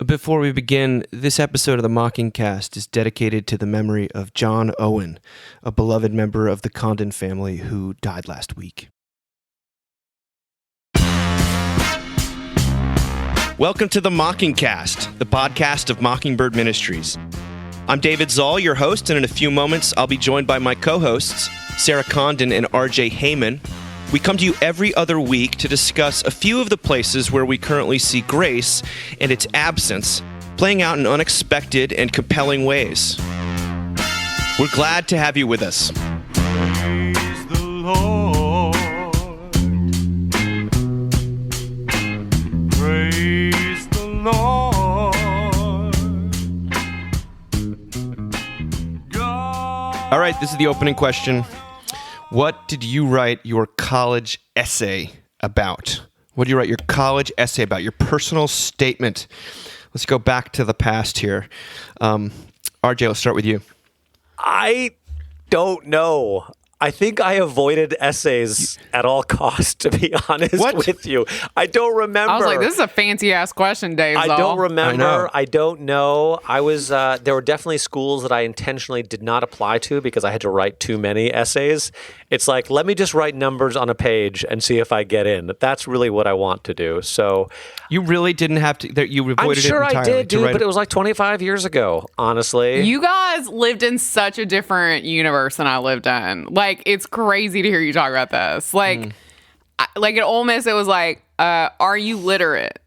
Before we begin, this episode of the Mockingcast is dedicated to the memory of John Owen, a beloved member of the Condon family who died last week. Welcome to the Mockingcast, the podcast of Mockingbird Ministries. I'm David Zoll, your host, and in a few moments, I'll be joined by my co-hosts, Sarah Condon and RJ Heyman. We come to you every other week to discuss a few of the places where we currently see grace and its absence playing out in unexpected and compelling ways. We're glad to have you with us. Praise the Lord. Praise the Lord. God. All right, this is the opening question. What did you write your college essay about? What did you write your college essay about? Your personal statement. Let's go back to the past here. RJ, let's start with you. I don't know. I think I avoided essays at all costs, to be honest with you. I don't remember. I was like, this is a fancy-ass question, Dave. I don't remember. I don't know. I was. There were definitely schools that I intentionally did not apply to because I had to write too many essays. It's like, let me just write numbers on a page and see if I get in. That's really what I want to do. So you really didn't have to. You avoided I'm sure it entirely. I did, dude, but it was like 25 years ago, honestly. You guys lived in such a different universe than I lived in. Like, it's crazy to hear you talk about this. Like, like at Ole Miss, it was like, are you literate?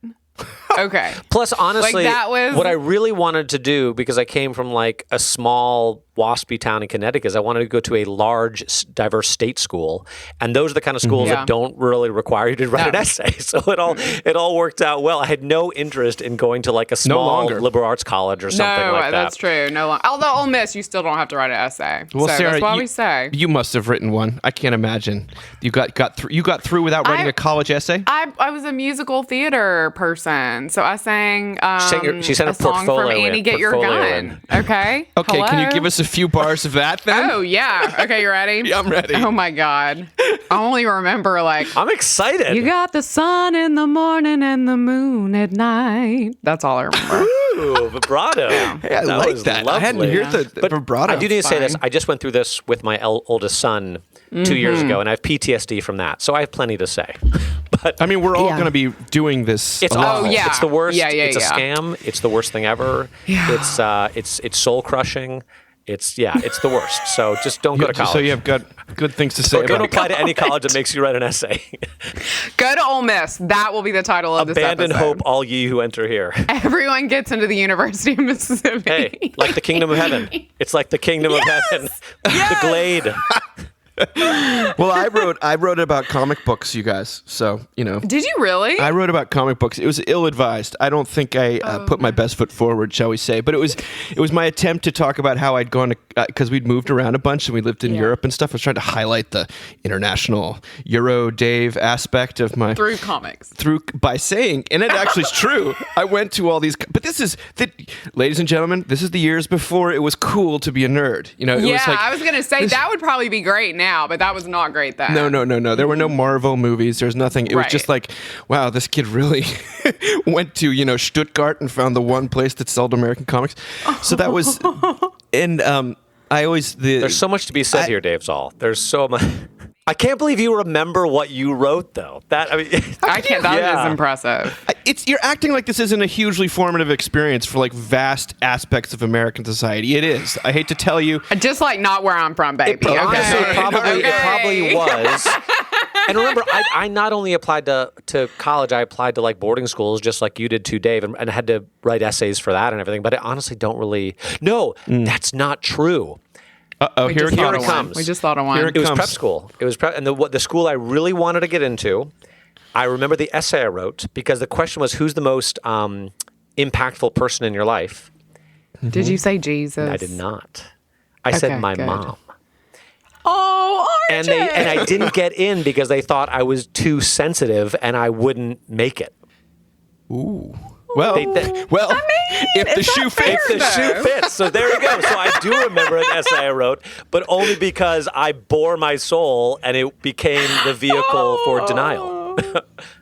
Okay. Plus, honestly, Like, that was- what I really wanted to do, because I came from like a small waspy town in Connecticut, is I wanted to go to a large, diverse state school, and those are the kind of schools Yeah. that don't really require you to write an essay. So it all worked out well. I had no interest in going to like a small liberal arts college or something No, like that. that's true. No longer. Although Ole Miss, you still don't have to write an essay. Well, so Sarah, that's why we say. You must have written one. I can't imagine. You got through without writing a college essay? I was a musical theater person, so I sang She sent a a song from portfolio Annie in, Get Your portfolio Gun. Okay. Okay, can you Hello? give us a few bars of that then? Oh, yeah. Okay, you ready? Yeah, I'm ready. Oh, my God. I only remember, like, I'm excited. you got the sun in the morning and the moon at night. That's all I remember. Ooh, vibrato. Hey, I like was that. I hadn't lovely. heard the But vibrato. I do need to say this. fine. I just went through this with my oldest son 2 years ago, and I have PTSD from that. So I have plenty to say. But I mean, we're all Yeah. going to be doing this. it's a lot. awful. yeah. It's the worst. Yeah, it's a yeah. scam. It's the worst thing ever. Yeah. It's soul crushing. It's the worst. So just don't go to college. So you have got good things to say Don't about it. apply to any college that makes you write an essay. Go to Ole Miss. That will be the title of this Abandon episode. hope, all ye who enter here. Everyone gets into the University of Mississippi. Hey, like the kingdom of heaven. It's like the kingdom of heaven. The glade. Well, I wrote about comic books, you guys. So, Did you really? I wrote about comic books. It was ill-advised. I don't think I put my best foot forward, shall we say. But it was my attempt to talk about how I'd gone to, because we'd moved around a bunch and we lived in Europe and stuff. I was trying to highlight the international Euro Dave aspect of my... Through comics. By saying, and it actually is true, I went to all these, but ladies and gentlemen, this is the years before it was cool to be a nerd. It was like, I was going to say that would probably be great now, but that was not great then. No. There were no Marvel movies. There's nothing. It was Right. just like, wow, this kid really went to, Stuttgart and found the one place that sold American comics. So that was, and I always, There's so much to be said here, Dave Zoll. There's so much. I can't believe you remember what you wrote, though. I can't. That is impressive. you're acting like this isn't a hugely formative experience for like vast aspects of American society. It is. I hate to tell you. Just like not where I'm from, baby. Honestly, Okay. it probably was. And remember, I not only applied to college, I applied to like boarding schools, just like you did too, Dave, and had to write essays for that and everything. But I honestly don't really. No, that's not true. Uh-oh, here it comes. We just thought of one. Here It was prep school. It was prep, and the school I really wanted to get into. I remember the essay I wrote because the question was, "Who's the most impactful person in your life?" Did you say Jesus? I did not. I said my good. mom. Oh, And RJ. I didn't get in because they thought I was too sensitive and I wouldn't make it. Ooh. Well, I mean, if the it's shoe not fair, fits, If the shoe fits. So there you go. So I do remember an essay I wrote, but only because I bore my soul and it became the vehicle for denial.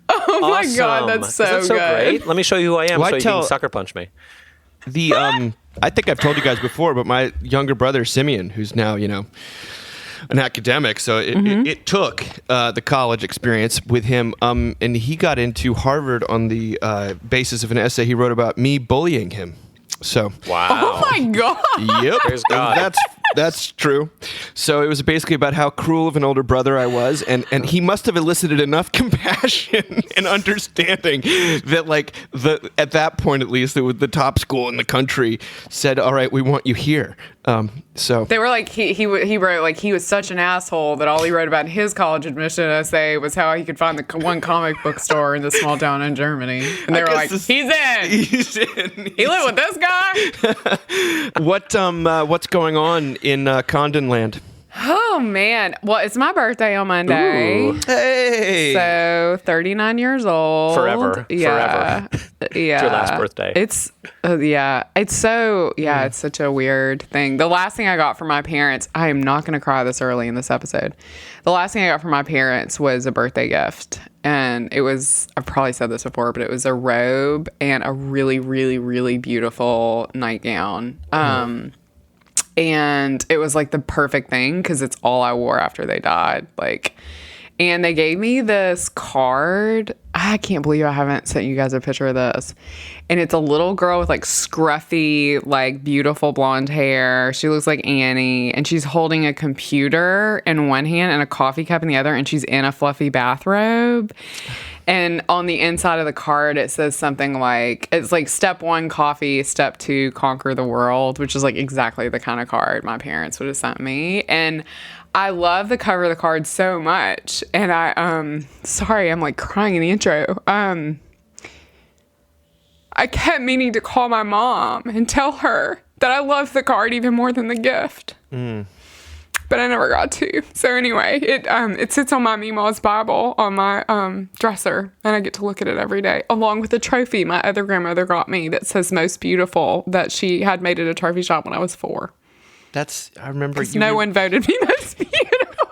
Oh my God, that's so Isn't that so good. great? Let me show you who I am Well, so I you tell- can sucker punch me. I think I've told you guys before, but my younger brother Simeon, who's now an academic, so it took the college experience with him, and he got into Harvard on the basis of an essay he wrote about me bullying him. So Wow. Oh my God. yep, Praise God. That's true. So it was basically about how cruel of an older brother I was, and he must have elicited enough compassion and understanding that, like, at that point at least, the top school in the country said, "All right, we want you here." So They were like, he wrote, like, he was such an asshole that all he wrote about in his college admission essay was how he could find the one comic book store in this small town in Germany. And they were like, he's in. he's in. He lived with this guy. What's going on in Condon land? Oh, man. Well, it's my birthday on Monday. Ooh. Hey. So 39 years old. Forever. Yeah. Yeah. It's your last birthday. It's it's such a weird thing. The last thing I got from my parents, I am not going to cry this early in this episode. The last thing I got from my parents was a birthday gift. And it was, I've probably said this before, but it was a robe and a really, really, really beautiful nightgown. And it was like the perfect thing because it's all I wore after they died. Like, and they gave me this card. I can't believe I haven't sent you guys a picture of this. And it's a little girl with like scruffy, like beautiful blonde hair. She looks like Annie, and she's holding a computer in one hand and a coffee cup in the other, and she's in a fluffy bathrobe. And on the inside of the card, it says something like, it's like step 1, coffee, step 2, conquer the world, which is like exactly the kind of card my parents would have sent me. And I love the cover of the card so much. And sorry, I'm like crying in the intro. I kept meaning to call my mom and tell her that I love the card even more than the gift. But I never got to. So anyway, it sits on my Meemaw's Bible on my dresser, and I get to look at it every day, along with a trophy my other grandmother got me that says most beautiful, that she had made at a trophy shop when I was 4. I remember No one voted me most beautiful.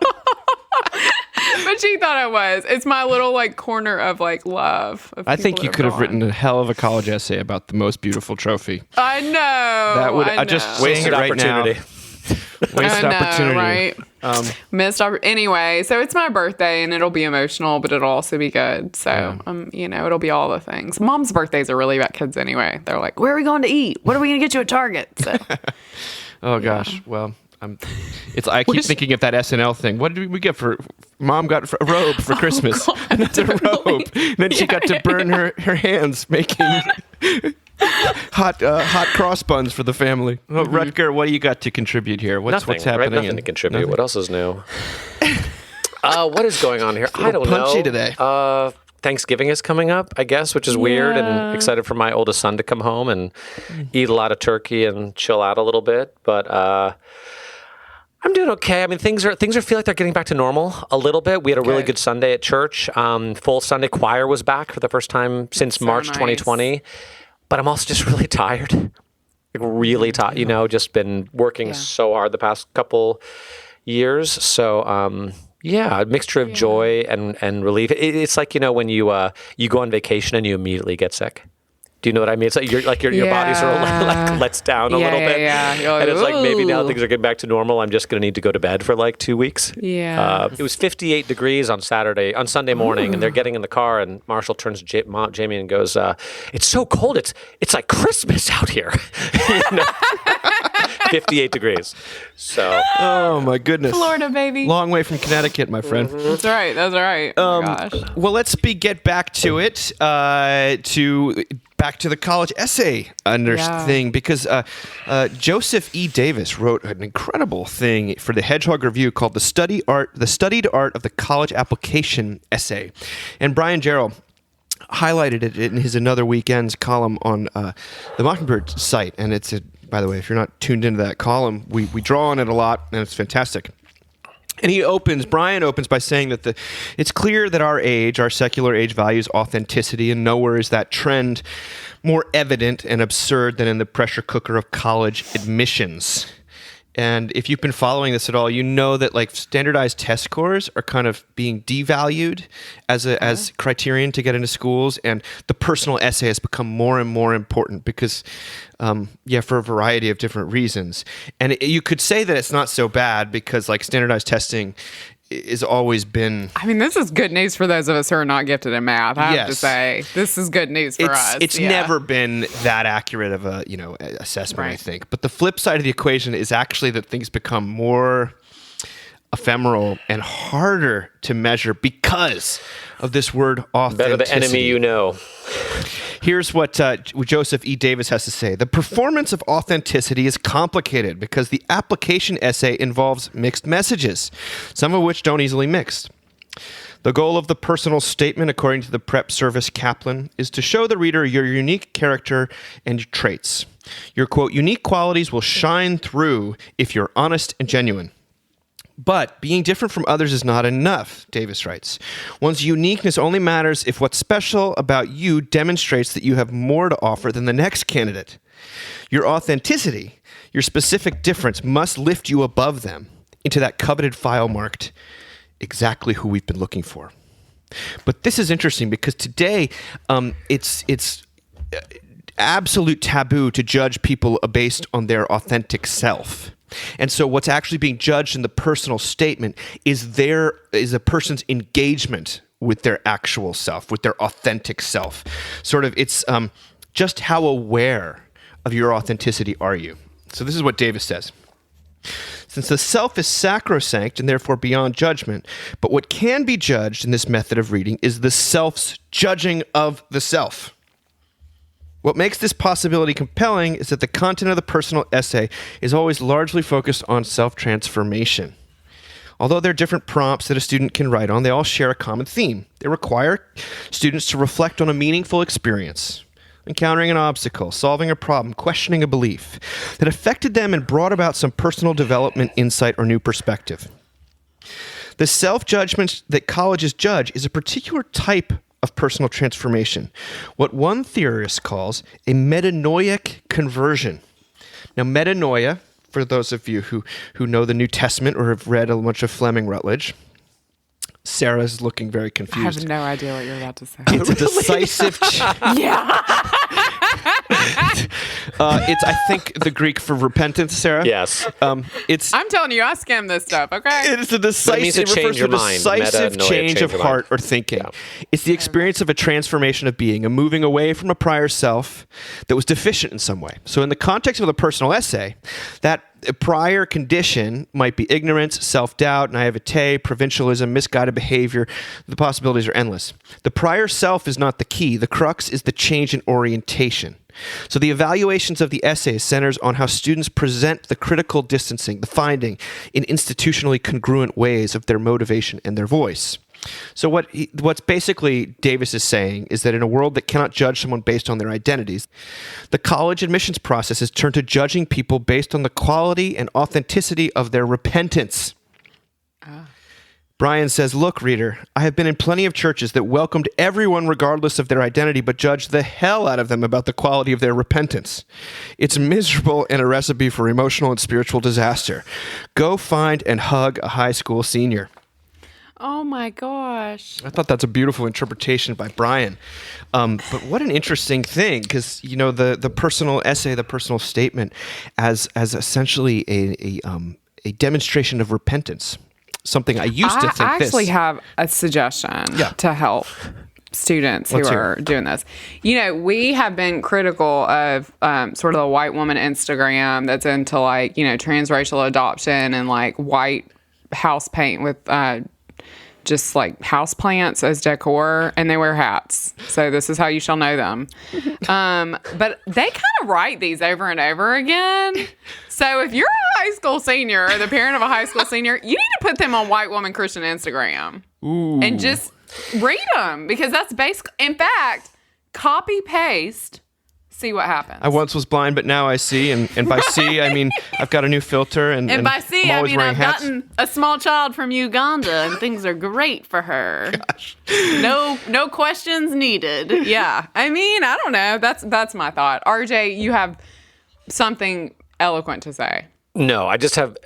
But she thought I was. It's my little like corner of like love. Of I think people you that could have gone. written a hell of a college essay about the most beautiful trophy. I know. That would I just know. saying it right now. opportunity. Wasted I know, opportunity. right? Missed anyway. So it's my birthday, and it'll be emotional, but it'll also be good. So it'll be all the things. Mom's birthdays are really about kids anyway. They're like, where are we going to eat? What are we going to get you at Target? So Oh gosh. Well, I keep thinking of that SNL thing. What did we get for? Mom got a robe for Christmas. God, Another robe. And then she got to burn her hands making hot cross buns for the family. Oh, Rutger, what do you got to contribute here? What's Right? happening? Nothing to contribute. Nothing? What else is new? What is going on here? I don't know. punchy today. Thanksgiving is coming up, I guess, which is weird, and excited for my oldest son to come home and eat a lot of turkey and chill out a little bit. But I'm doing okay. I mean, things feel like they're getting back to normal a little bit. We had a really good Sunday at church. Full Sunday choir was back for the first time since March 2020. But I'm also just really tired. Like really tired. Just been working so hard the past couple years. So a mixture of joy and relief. It's like when you go on vacation and you immediately get sick. Do you know what I mean? It's like your body sort of like lets down a little bit. Yeah. You're like, and it's like maybe now "Ooh." things are getting back to normal. I'm just going to need to go to bed for like 2 weeks. Yeah. It was 58 degrees on Sunday morning, and they're getting in the car, and Marshall turns to Jamie and goes, "It's so cold. It's like Christmas out here." 58 degrees. So. Oh my goodness. Florida, baby. Long way from Connecticut, my friend. That's right. That's right. Oh my gosh. Well, let's get back to it. Back to the college essay thing, because Joseph E. Davis wrote an incredible thing for the Hedgehog Review called "The Studied Art of the College Application Essay," and Brian Jarrell highlighted it in his Another Weekends column on the Mockingbird site. And it's by the way, if you're not tuned into that column, we draw on it a lot, and it's fantastic. And Brian opens by saying that it's clear that our secular age, values authenticity, and nowhere is that trend more evident and absurd than in the pressure cooker of college admissions. And if you've been following this at all, you know that like standardized test scores are kind of being devalued as criterion to get into schools, and the personal essay has become more and more important because, for a variety of different reasons. And you could say that it's not so bad because like standardized testing has always been. I mean, this is good news for those of us who are not gifted in math. I have to say, this is good news for us. It's never been that accurate of a assessment, I think. But the flip side of the equation is actually that things become more ephemeral and harder to measure because of this word authenticity. Better the enemy you know. Here's what Joseph E. Davis has to say. The performance of authenticity is complicated because the application essay involves mixed messages, some of which don't easily mix. The goal of the personal statement, according to the prep service Kaplan, is to show the reader your unique character and traits. Your, quote, unique qualities will shine through if you're honest and genuine. But being different from others is not enough, Davis writes. One's uniqueness only matters if what's special about you demonstrates that you have more to offer than the next candidate. Your authenticity, your specific difference, must lift you above them into that coveted file marked exactly who we've been looking for. But this is interesting because today it's absolute taboo to judge people based on their authentic self. And so what's actually being judged in the personal statement is a person's engagement with their actual self, with their authentic self. Sort of, it's just how aware of your authenticity are you? So this is what Davis says. Since the self is sacrosanct and therefore beyond judgment, but what can be judged in this method of reading is the self's judging of the self. What makes this possibility compelling is that the content of the personal essay is always largely focused on self-transformation. Although there are different prompts that a student can write on, they all share a common theme. They require students to reflect on a meaningful experience, encountering an obstacle, solving a problem, questioning a belief that affected them and brought about some personal development, insight, or new perspective. The self-judgment that colleges judge is a particular type of personal transformation, what one theorist calls a metanoic conversion. Now, metanoia, for those of you who know the New Testament or have read a bunch of Fleming Rutledge, Sarah's looking very confused. I have no idea what you're about to say. It's a decisive... It's, I think, the Greek for repentance, Sarah. Yes. I'm telling you, I skim this stuff, okay? It's a decisive, decisive change of heart or thinking. Yeah. It's the experience of a transformation of being, a moving away from a prior self that was deficient in some way. So in the context of the personal essay, that prior condition might be ignorance, self-doubt, naivete, provincialism, misguided behavior. The possibilities are endless. The prior self is not the key. The crux is the change in orientation. So the evaluations of the essay centers on how students present the critical distancing, the finding, in institutionally congruent ways of their motivation and their voice. So what's basically Davis is saying is that in a world that cannot judge someone based on their identities, the college admissions process has turned to judging people based on the quality and authenticity of their repentance. Brian says, look, reader, I have been in plenty of churches that welcomed everyone regardless of their identity, but judged the hell out of them about the quality of their repentance. It's miserable and a recipe for emotional and spiritual disaster. Go find and hug a high school senior. Oh my gosh. I thought that's a beautiful interpretation by Brian. But what an interesting thing, because, the personal essay, the personal statement as essentially a demonstration of repentance. Something I used to think I actually have a suggestion to help students who are doing this. We have been critical of sort of the white woman Instagram that's into like, transracial adoption and like white house paint with just like house plants as decor, and they wear hats. So this is how you shall know them. But they kind of write these over and over again. So if you're a high school senior or the parent of a high school senior, you need to put them on White Woman Christian Instagram. Ooh. And just read them, because that's basic. In fact, copy paste. See what happens. I once was blind, but now I see. And by see, I mean I've got a new filter. And by see, I mean I've gotten a small child from Uganda, and things are great for her. Gosh. No questions needed. Yeah. I mean, I don't know. That's my thought. RJ, you have something eloquent to say. No, I just have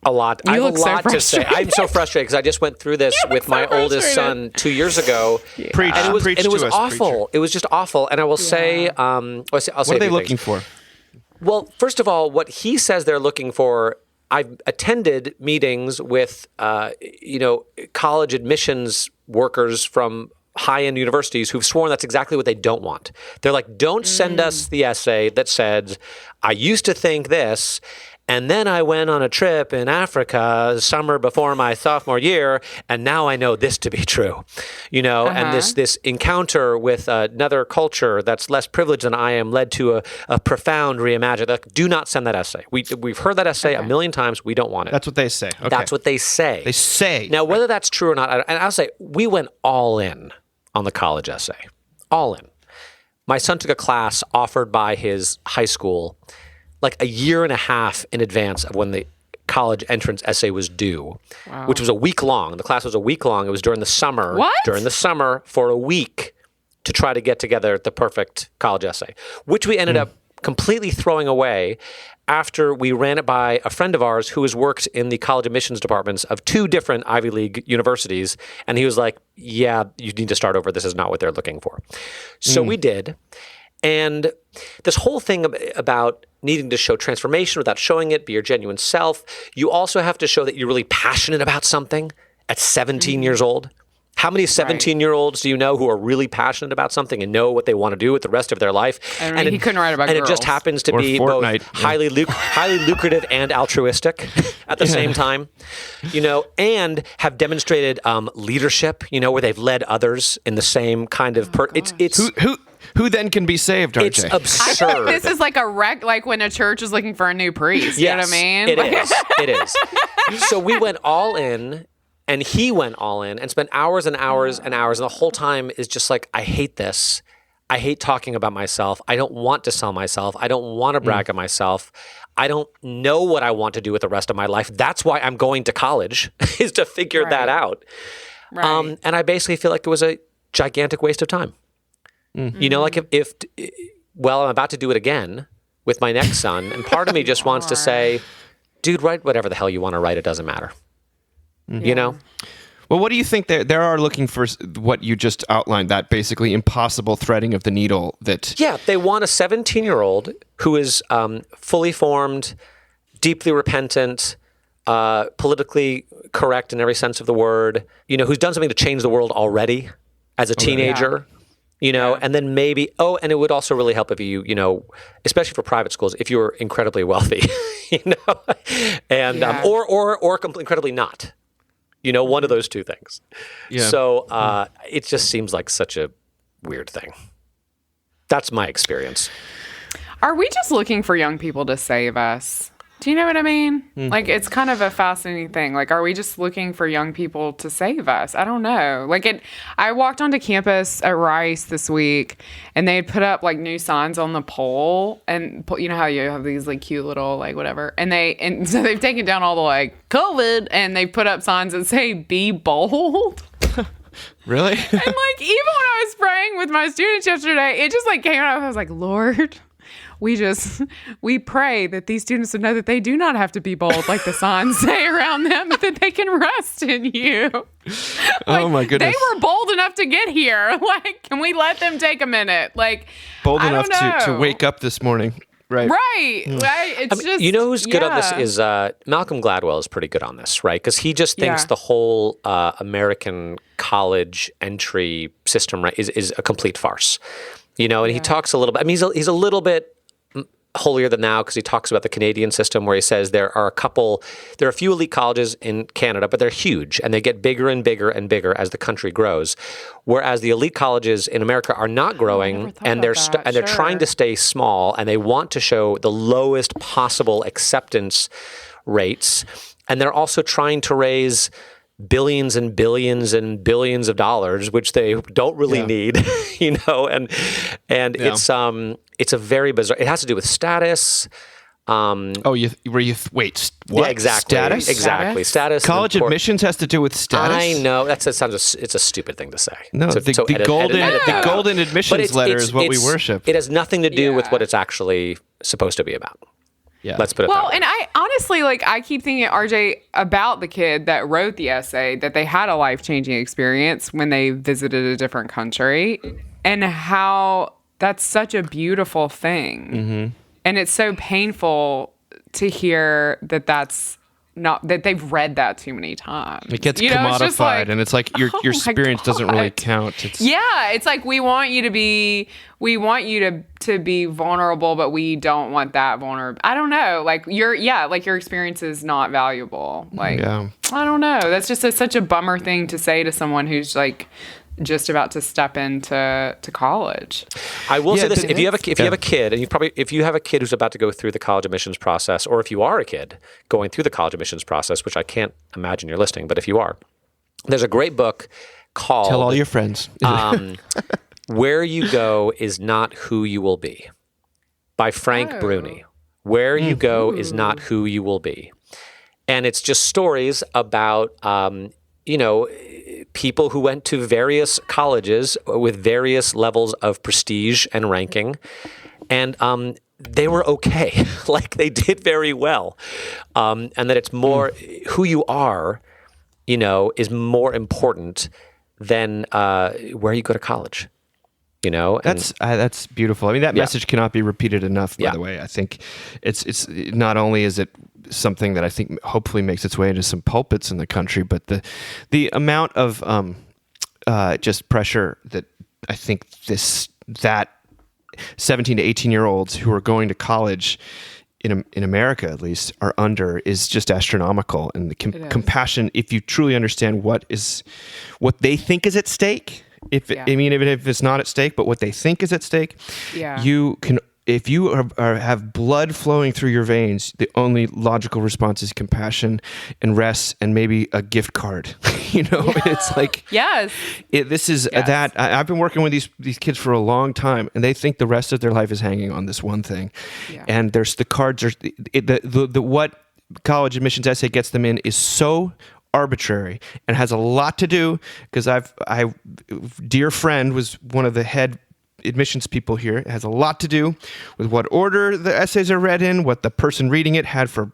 a lot. I have a lot to say. I'm so frustrated because I just went through this with my oldest son 2 years ago. Preach, and it was to us, awful. preacher. It was just awful. And I will say, I'll say What are they looking things. for? Well, first of all, what he says they're looking for, I've attended meetings with, college admissions workers from high-end universities who've sworn that's exactly what they don't want. They're like, don't send us the essay that said, I used to think this, and then I went on a trip in Africa summer before my sophomore year, and now I know this to be true. And this encounter with another culture that's less privileged than I am led to a profound reimagining. Like, do not send that essay. We've heard that essay a million times. We don't want it. That's what they say. Okay. That's what they say. They say. Now, whether that's true or not, and I'll say, we went all in on the college essay. All in. My son took a class offered by his high school like a year and a half in advance of when the college entrance essay was due, which was a week long. The class was a week long. It was during the summer. What? During the summer for a week to try to get together the perfect college essay, which we ended up completely throwing away after we ran it by a friend of ours who has worked in the college admissions departments of 2 different Ivy League universities. And he was like, yeah, you need to start over. This is not what they're looking for. So we did. And this whole thing about needing to show transformation without showing it, be your genuine self. You also have to show that you're really passionate about something at 17 years old. How many 17-year-olds do you know who are really passionate about something and know what they want to do with the rest of their life? He couldn't write about and girls. It just happens to Or be Fortnite, both highly lucrative and altruistic at the same time, and have demonstrated leadership, where they've led others in the same kind of Who then can be saved, RJ? It's absurd. This is like a wreck, like when a church is looking for a new priest. You know what I mean? It is. It is. So we went all in, and he went all in, and spent hours and hours and hours, and the whole time is just like, I hate this. I hate talking about myself. I don't want to sell myself. I don't want to brag on myself. I don't know what I want to do with the rest of my life. That's why I'm going to college, is to figure that out. Right. And I basically feel like it was a gigantic waste of time. Like if I'm about to do it again with my next son, and part of me just wants to say, dude, write whatever the hell you want to write. It doesn't matter. Well, what do you think they are looking for? What you just outlined, that basically impossible threading of the needle. They want a 17-year-old who is fully formed, deeply repentant, politically correct in every sense of the word. Who's done something to change the world already as a teenager. And then maybe, and it would also really help if you, especially for private schools, if you were incredibly wealthy, and or incredibly not. One of those two things. Yeah. So it just seems like such a weird thing. That's my experience. Are we just looking for young people to save us? Do you know what I mean? Like, it's kind of a fascinating thing. Like, are we just looking for young people to save us? I don't know. I walked onto campus at Rice this week, and they had put up, new signs on the pole. And you know how you have these, cute little, whatever. And so they've taken down all the, COVID, and they put up signs that say, be bold. Really? And, even when I was praying with my students yesterday, it just, came out. I was like, Lord, we pray that these students would know that they do not have to be bold like the signs say around them, but that they can rest in you. Oh my goodness. They were bold enough to get here. Can we let them take a minute? Bold enough to wake up this morning. Right. Right. It's just, who's good on this is Malcolm Gladwell is pretty good on this, right? Because he just thinks the whole American college entry system is a complete farce. And he talks a little bit. I mean, he's a little bit holier than thou because he talks about the Canadian system where he says there are a few elite colleges in Canada, but they're huge and they get bigger and bigger and bigger as the country grows. Whereas the elite colleges in America are not growing and they're trying to stay small and they want to show the lowest possible acceptance rates. And they're also trying to raise billions and billions and billions of dollars, which they don't really need, and it's a very bizarre. It has to do with status. Wait, what? Yeah, exactly. Status? Status. College admissions has to do with status? I know. It's a stupid thing to say. No, the golden admissions letter is what we worship. It has nothing to do with what it's actually supposed to be about. Yeah. Let's put it Well, that way. and I honestly, like, I keep thinking, RJ, about the kid that wrote the essay, that they had a life-changing experience when they visited a different country, and how that's such a beautiful thing. Mm-hmm. And it's so painful to hear that that's not, that they've read that too many times. It gets You know, it's just commodified, and it's like your oh my experience doesn't really God. count. It's, Yeah, it's like we want you to be vulnerable, but we don't want that vulnerable. I don't know. Like your experience is not valuable. Like Yeah. I don't know. That's just such a bummer thing to say to someone who's like just about to step into college. I will Yeah, say this: but if you have a it's- kid, and if you have a kid who's about to go through the college admissions process, or if you are a kid going through the college admissions process, which I can't imagine you're listening, but if you are, there's a great book called Tell all your friends. "Where You Go Is Not Who You Will Be" by Frank Bruni. Where you go is not who you will be, and it's just stories about people who went to various colleges with various levels of prestige and ranking, and they were okay. Like they did very well, and that it's more who you are, is more important than where you go to college. And That's beautiful. I mean, that Yeah. message cannot be repeated enough. By Yeah. the way, I think it's not only is it something that I think hopefully makes its way into some pulpits in the country, but the amount of just pressure that I think that 17 to 18-year-olds who are going to college in America at least are under is just astronomical, and the compassion, if you truly understand what they think is at stake. Even if it's not at stake, but what they think is at stake, you can. If you have blood flowing through your veins, the only logical response is compassion and rest, and maybe a gift card. It's like Yes. That I've been working with these kids for a long time, and they think the rest of their life is hanging on this one thing. Yeah. And there's the cards are the what college admissions essay gets them in is so arbitrary and has a lot to do because dear friend was one of the head admissions people here. It has a lot to do with what order the essays are read in, what the person reading it had for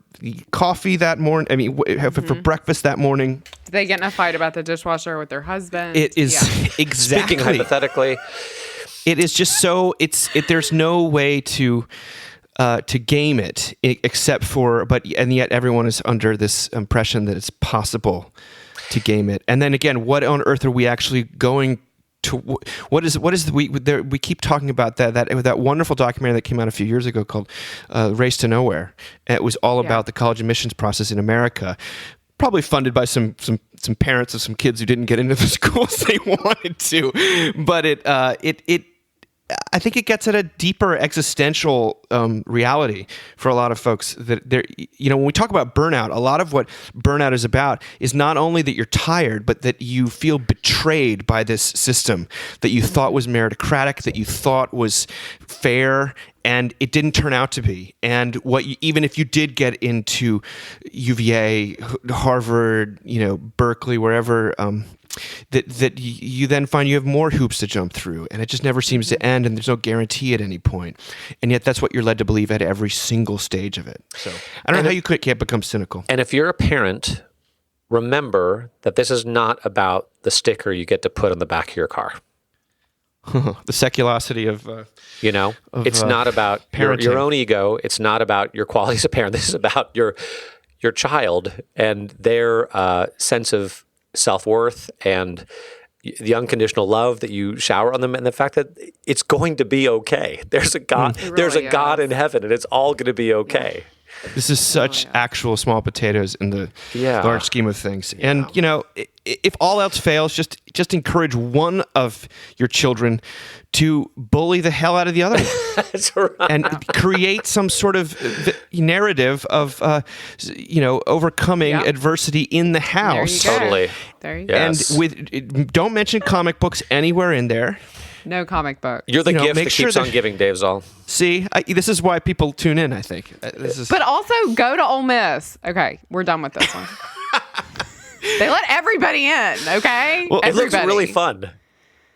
coffee that morning. I mean, for breakfast that morning. Did they get in a fight about the dishwasher with their husband? It is exactly. Speaking hypothetically, it is just so. There's no way to game it except for, and yet everyone is under this impression that it's possible to game it. And then again, what on earth are we actually going to? We keep talking about that wonderful documentary that came out a few years ago called Race to Nowhere. And it was all about the college admissions process in America. Probably funded by some parents of some kids who didn't get into the schools they wanted to, but I think it gets at a deeper existential reality for a lot of folks. That when we talk about burnout, a lot of what burnout is about is not only that you're tired, but that you feel betrayed by this system that you thought was meritocratic, that you thought was fair, and it didn't turn out to be. And even if you did get into UVA, Harvard, Berkeley, wherever. That you then find you have more hoops to jump through, and it just never seems to end, and there's no guarantee at any point. And yet that's what you're led to believe at every single stage of it. So I don't know how you can't become cynical. And if you're a parent, remember that this is not about the sticker you get to put on the back of your car. The seculosity of it's not about your own ego. It's not about your quality as a parent. This is about your child and their sense of self-worth and the unconditional love that you shower on them, and the fact that it's going to be okay. There's a God. There's a God in heaven, and it's all going to be okay. This is such actual small potatoes in the large scheme of things. Yeah. And if all else fails, just encourage one of your children to bully the hell out of the other one. That's right. And create some sort of narrative of overcoming adversity in the house. Totally. There you go. Yes. And don't mention comic books anywhere in there. No comic book. You're the gift make that sure keeps on giving, Dave Zoll. See, this is why people tune in, I think. But also go to Ole Miss. Okay, we're done with this one. They let everybody in, okay? Well, it looks Everybody. really fun.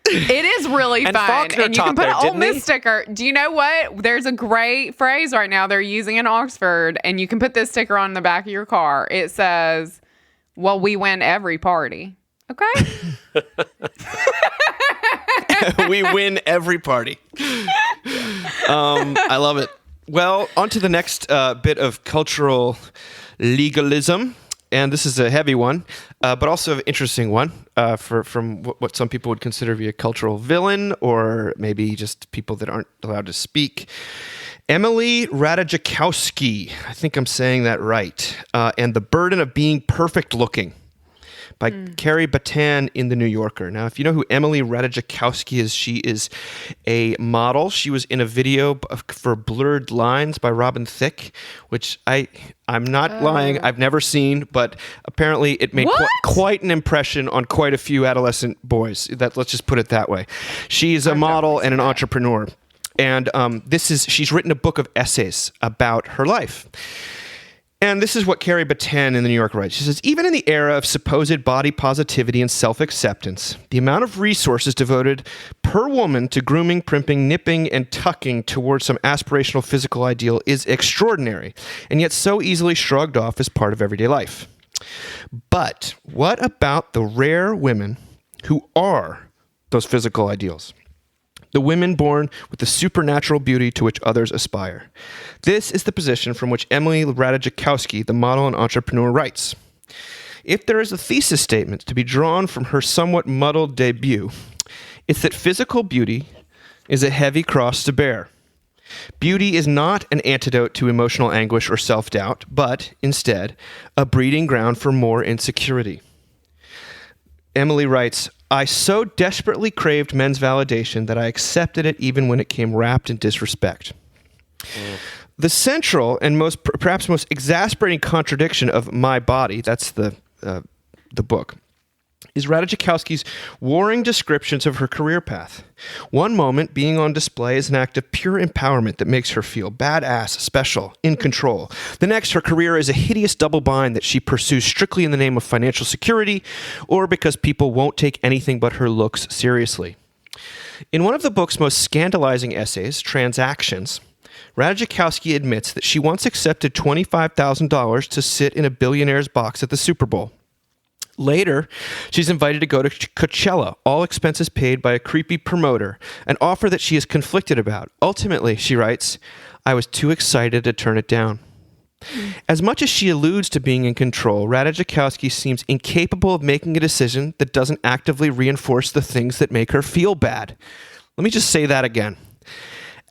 It is really And fun. Faulkner And you can taught put there, an Ole didn't he? Miss sticker. Do you know what? There's a great phrase right now they're using in Oxford, and you can put this sticker on the back of your car. It says, well, we win every party. Okay? We win every party. I love it. Well, on to the next bit of cultural legalism. And this is a heavy one, but also an interesting one from what some people would consider to be a cultural villain, or maybe just people that aren't allowed to speak. Emily Ratajkowski, I think I'm saying that right, and The Burden of Being Perfect Looking by Carrie Batan in The New Yorker. Now, if you know who Emily Ratajkowski is, she is a model. She was in a video for Blurred Lines by Robin Thicke, which I'm not lying, I've never seen, but apparently it made quite an impression on quite a few adolescent boys. Let's just put it that way. She's a model and an entrepreneur. And she's written a book of essays about her life. And this is what Carrie Batan in The New Yorker writes. She says, even in the era of supposed body positivity and self-acceptance, the amount of resources devoted per woman to grooming, primping, nipping, and tucking towards some aspirational physical ideal is extraordinary, and yet so easily shrugged off as part of everyday life. But what about the rare women who are those physical ideals? The women born with the supernatural beauty to which others aspire. This is the position from which Emily Ratajkowski, the model and entrepreneur, writes. If there is a thesis statement to be drawn from her somewhat muddled debut, it's that physical beauty is a heavy cross to bear. Beauty is not an antidote to emotional anguish or self-doubt, but, instead, a breeding ground for more insecurity. Emily writes, I so desperately craved men's validation that I accepted it even when it came wrapped in disrespect. The central and perhaps most exasperating contradiction of My Body, that's the book, is Ratajkowski's warring descriptions of her career path. One moment, being on display is an act of pure empowerment that makes her feel badass, special, in control. The next, her career is a hideous double bind that she pursues strictly in the name of financial security or because people won't take anything but her looks seriously. In one of the book's most scandalizing essays, Transactions, Ratajkowski admits that she once accepted $25,000 to sit in a billionaire's box at the Super Bowl. Later, she's invited to go to Coachella, all expenses paid by a creepy promoter, an offer that she is conflicted about. Ultimately, she writes, I was too excited to turn it down. As much as she alludes to being in control, Ratajkowski seems incapable of making a decision that doesn't actively reinforce the things that make her feel bad. Let me just say that again.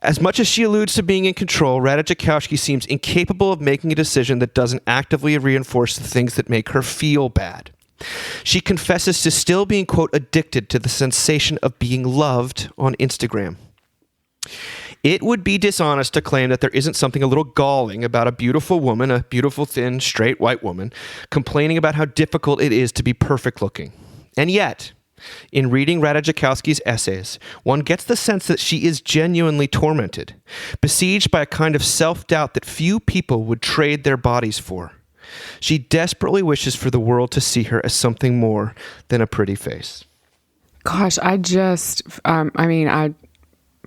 As much as she alludes to being in control, Ratajkowski seems incapable of making a decision that doesn't actively reinforce the things that make her feel bad. She confesses to still being, quote, addicted to the sensation of being loved on Instagram. It would be dishonest to claim that there isn't something a little galling about a beautiful woman, a beautiful, thin, straight, white woman, complaining about how difficult it is to be perfect looking. And yet, in reading Ratajkowski's essays, one gets the sense that she is genuinely tormented, besieged by a kind of self-doubt that few people would trade their bodies for. She desperately wishes for the world to see her as something more than a pretty face. Gosh, I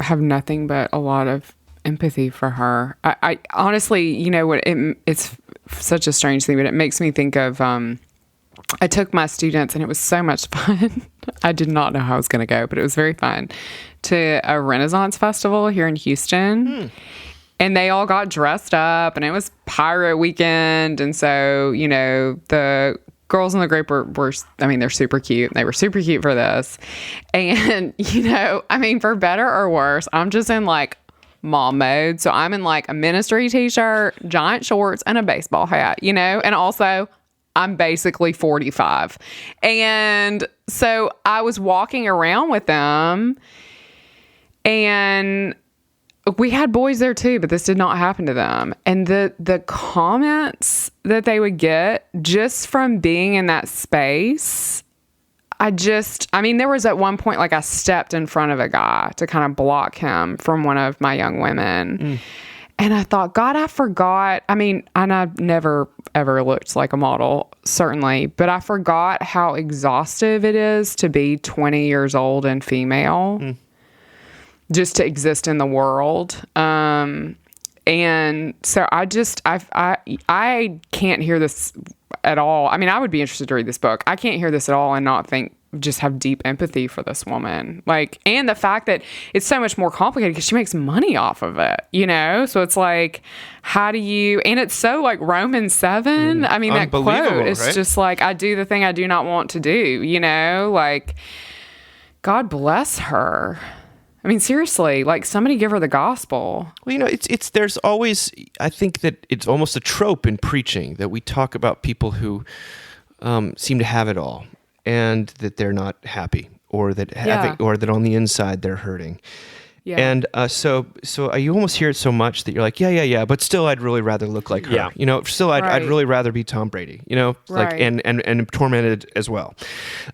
have nothing but a lot of empathy for her. I honestly, you know what, it's such a strange thing, but it makes me think of, I took my students, and it was so much fun. I did not know how I was going to go, but it was very fun, to a Renaissance festival here in Houston. And they all got dressed up, and it was pirate weekend. And so, you know, the girls in the group were they're super cute. They were super cute for this. And, you know, I mean, for better or worse, I'm just in like mom mode. So I'm in like a ministry t-shirt, giant shorts, and a baseball hat, you know, and also I'm basically 45. And so I was walking around with them, and we had boys there too, but this did not happen to them. And the comments that they would get just from being in that space, there was at one point, like, I stepped in front of a guy to kind of block him from one of my young women. And I thought, God, I forgot. I mean, and I've never, ever looked like a model, certainly, but I forgot how exhaustive it is to be 20 years old and female, just to exist in the world. And so I can't hear this at all. I mean, I would be interested to read this book. I can't hear this at all and not just have deep empathy for this woman. Like, and the fact that it's so much more complicated because she makes money off of it, you know? So it's like, how do you, and it's so like Romans 7. I mean, that quote is right? just like, I do the thing I do not want to do, you know? Like, God bless her. I mean, seriously, like somebody give her the gospel. Well, you know, there's always, I think that it's almost a trope in preaching that we talk about people who seem to have it all and that they're not happy or that or that on the inside they're hurting. Yeah. And so you almost hear it so much that you're like, yeah, but still I'd really rather look like her. Yeah. You know, still I'd really rather be Tom Brady, you know, like and tormented as well.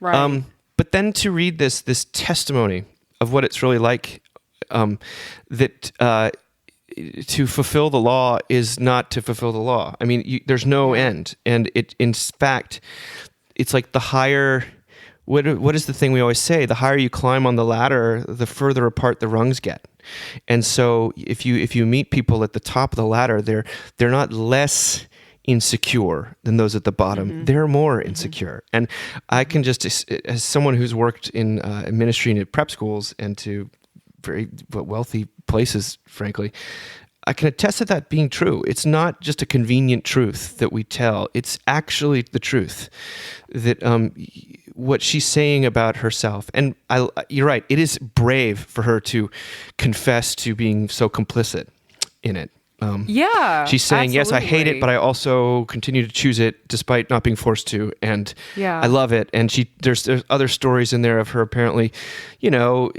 Right. But then to read this testimony of what it's really like, that to fulfill the law is not to fulfill the law. I mean, there's no end, and in fact, it's like the higher. What is the thing we always say? The higher you climb on the ladder, the further apart the rungs get. And so, if you meet people at the top of the ladder, they're not less insecure than those at the bottom. They're more insecure. And I can just, as someone who's worked in ministry and at prep schools and to very wealthy places, frankly, I can attest to that being true. It's not just a convenient truth that we tell. It's actually the truth that what she's saying about herself. And you're right, it is brave for her to confess to being so complicit in it. She's saying, yes, I hate it, but I also continue to choose it despite not being forced to, and I love it. And there's other stories in there of her apparently, you know,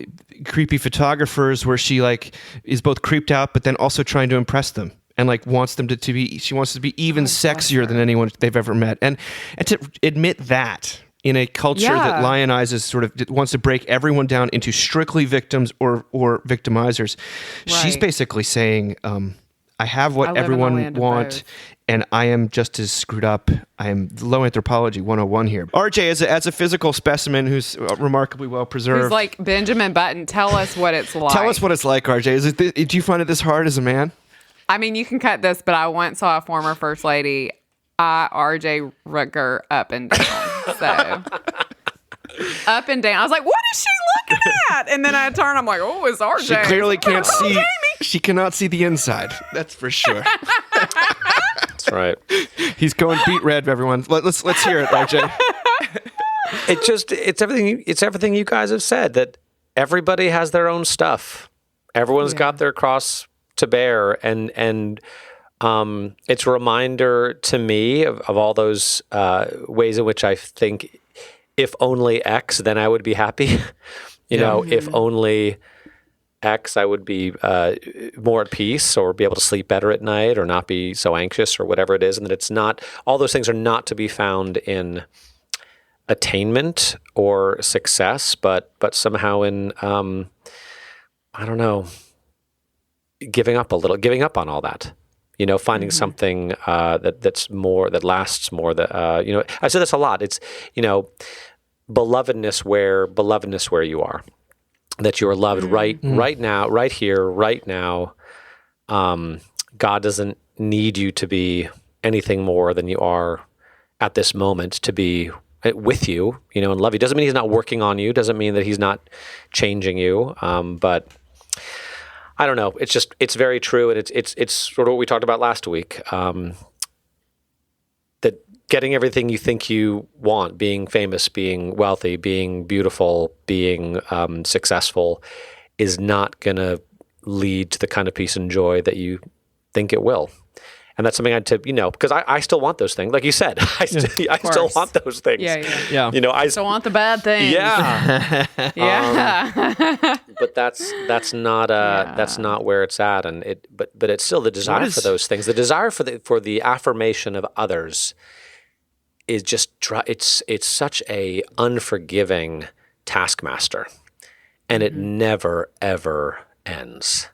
creepy photographers where she like is both creeped out, but then also trying to impress them and like wants them to be. She wants to be even sexier than anyone they've ever met, and to admit that. In a culture that lionizes, sort of wants to break everyone down into strictly victims or victimizers, she's basically saying, I have what everyone wants, and I am just as screwed up. I am low anthropology 101 here. RJ, as a physical specimen who's remarkably well preserved. Who's like Benjamin Button. Tell us what it's like. Tell us what it's like, RJ. Do you find it this hard as a man? I mean, you can cut this, but I once saw a former first lady, RJ Rutger, up and down. So up and down. I was like, what is she looking at? And then I turn, I'm like, oh, it's RJ. She clearly can't see. She cannot see the inside. That's for sure. That's right. He's going beet red, everyone. Let's hear it, RJ. It's everything you guys have said, that everybody has their own stuff. Everyone's got their cross to bear, and it's a reminder to me of all those ways in which I think, if only X, then I would be happy. You know, if only X, I would be more at peace or be able to sleep better at night or not be so anxious or whatever it is. And that it's not, all those things are not to be found in attainment or success, but somehow in, I don't know, giving up on all that. You know, finding something that's more, that lasts more. That you know, I say this a lot. It's, you know, belovedness where you are, that you are loved right now, right here, right now. God doesn't need you to be anything more than you are at this moment to be with you, you know, and love you. Doesn't mean He's not working on you. Doesn't mean that He's not changing you. But I don't know. It's very true, and it's sort of what we talked about last week. That getting everything you think you want, being famous, being wealthy, being beautiful, being successful, is not going to lead to the kind of peace and joy that you think it will. And that's something I tip, you know, because I still want those things. Like you said, I still want those things. Yeah. You know, I still want the bad things. Yeah. Yeah. But that's not where it's at, and but it's still the desire for those things. The desire for the affirmation of others is just it's such a unforgiving taskmaster, and it never ever ends.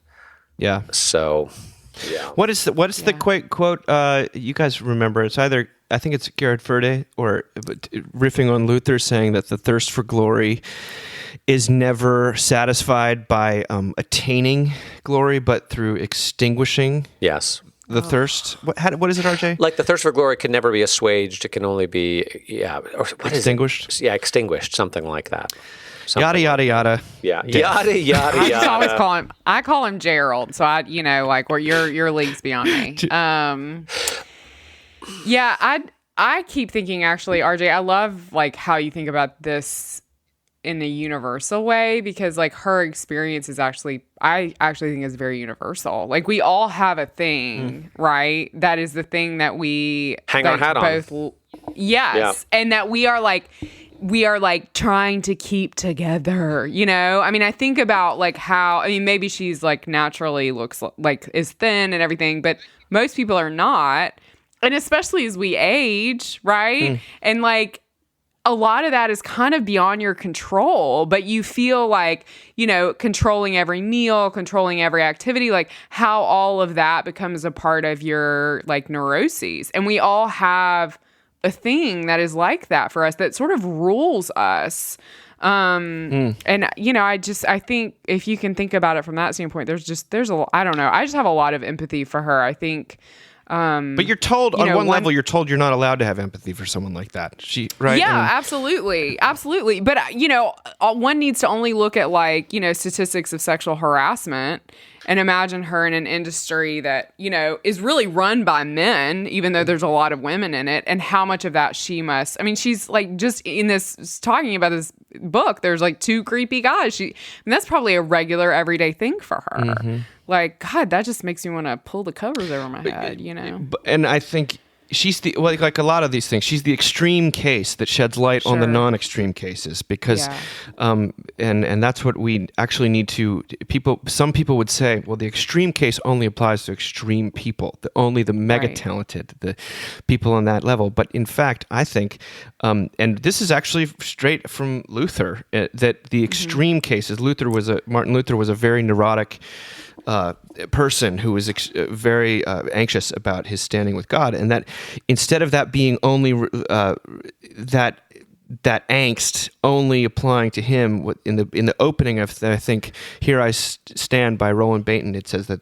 Yeah. So Yeah. What is the quote? You guys remember? It's either I think it's Gerhard Ferde or riffing on Luther, saying that the thirst for glory is never satisfied by attaining glory, but through extinguishing. Yes. The thirst. What is it, RJ? Like the thirst for glory can never be assuaged. It can only be or what extinguished. Is it? Yeah, extinguished. Something like that. Yada yada yada. Yeah, yada yada I just always yada. call him. I call him Gerald. So like where your league's beyond me. Yeah, I keep thinking actually, RJ. I love like how you think about this in a universal way, because like her experience is I actually think is very universal. Like we all have a thing, right? That is the thing that we hang our hat both on. Yes, yeah. And that we are like trying to keep together, you know? I mean, I think about like how, I mean, maybe she's like naturally looks like is thin and everything, but most people are not. And especially as we age, right? And like a lot of that is kind of beyond your control, but you feel like, you know, controlling every meal, controlling every activity, like how all of that becomes a part of your like neuroses. And we all have a thing that is like that for us that sort of rules us. And you know, I think if you can think about it from that standpoint, I don't know. I just have a lot of empathy for her. I think, but you're told on one level, you're told you're not allowed to have empathy for someone like that. Right? Yeah, absolutely. But you know, one needs to only look at like, you know, statistics of sexual harassment and imagine her in an industry that, you know, is really run by men, even though there's a lot of women in it, and how much of that she must. I mean, she's like just in this talking about this book. There's like 2 creepy guys. And that's probably a regular everyday thing for her. Like, God, that just makes me want to pull the covers over my head, you know? And I think she's like a lot of these things, she's the extreme case that sheds light on the non-extreme cases, because and that's what we actually need to some people would say, well, the extreme case only applies to extreme people, only the mega talented, the people on that level. But in fact, I think and this is actually straight from Luther, that the extreme cases, Martin Luther was a very neurotic person who was very anxious about his standing with God, and that instead of that being only that angst only applying to him in the opening of I think Here I Stand by Roland Bainton, it says that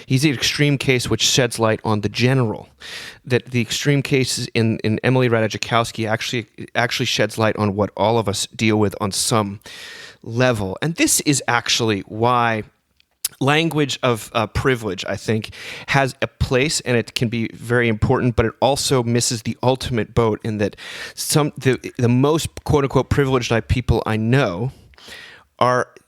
he's the extreme case which sheds light on the general. That the extreme cases in Emily Ratajkowski actually sheds light on what all of us deal with on some level, and this is actually why language of privilege, I think, has a place, and it can be very important, but it also misses the ultimate boat in that the most quote-unquote privileged people I know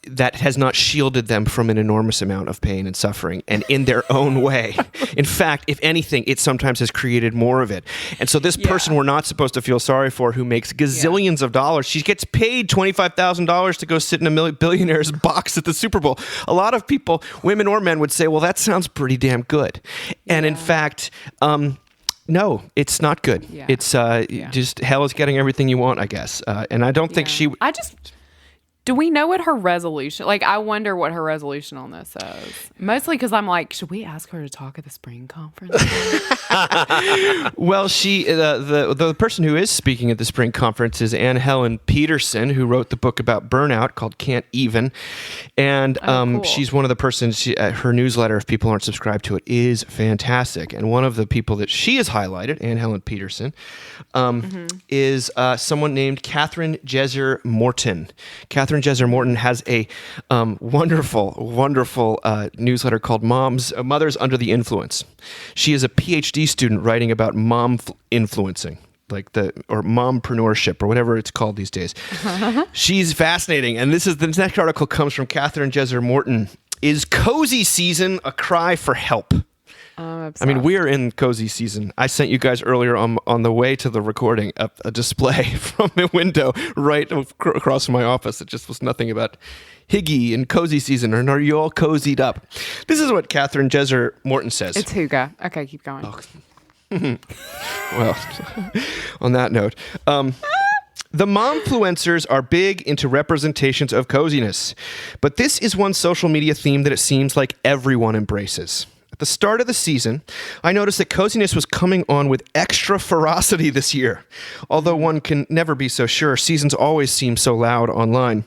that has not shielded them from an enormous amount of pain and suffering, and in their own way. In fact, if anything, it sometimes has created more of it. And so this person we're not supposed to feel sorry for, who makes gazillions of dollars, she gets paid $25,000 to go sit in a billionaire's box at the Super Bowl. A lot of people, women or men, would say, well, that sounds pretty damn good. And in fact, no, it's not good. Yeah. It's just hell is getting everything you want, I guess. And I don't think do we know what her resolution? Like, I wonder what her resolution on this is. Mostly because I'm like, should we ask her to talk at the spring conference? Well, the person who is speaking at the spring conference is Anne Helen Peterson, who wrote the book about burnout called Can't Even, and cool. She's one of the persons. Her newsletter, if people aren't subscribed to it, is fantastic. And one of the people that she has highlighted, Anne Helen Peterson, is someone named Catherine Jezer Morton. Catherine Jezer Morton has a wonderful newsletter called Mothers Under the Influence. She is a PhD student writing about mom influencing, or mompreneurship, or whatever it's called these days. She's fascinating, and the next article comes from Catherine Jezer Morton. Is cozy season a cry for help? I mean, we're in cozy season. I sent you guys earlier on the way to the recording a display from a window right across from my office. It just was nothing about Higgy and cozy season, and are you all cozied up? This is what Catherine Jezer Morton says. It's Huga. Okay, keep going. Well, on that note, the momfluencers are big into representations of coziness, but this is one social media theme that it seems like everyone embraces. At the start of the season, I noticed that coziness was coming on with extra ferocity this year. Although one can never be so sure, seasons always seem so loud online.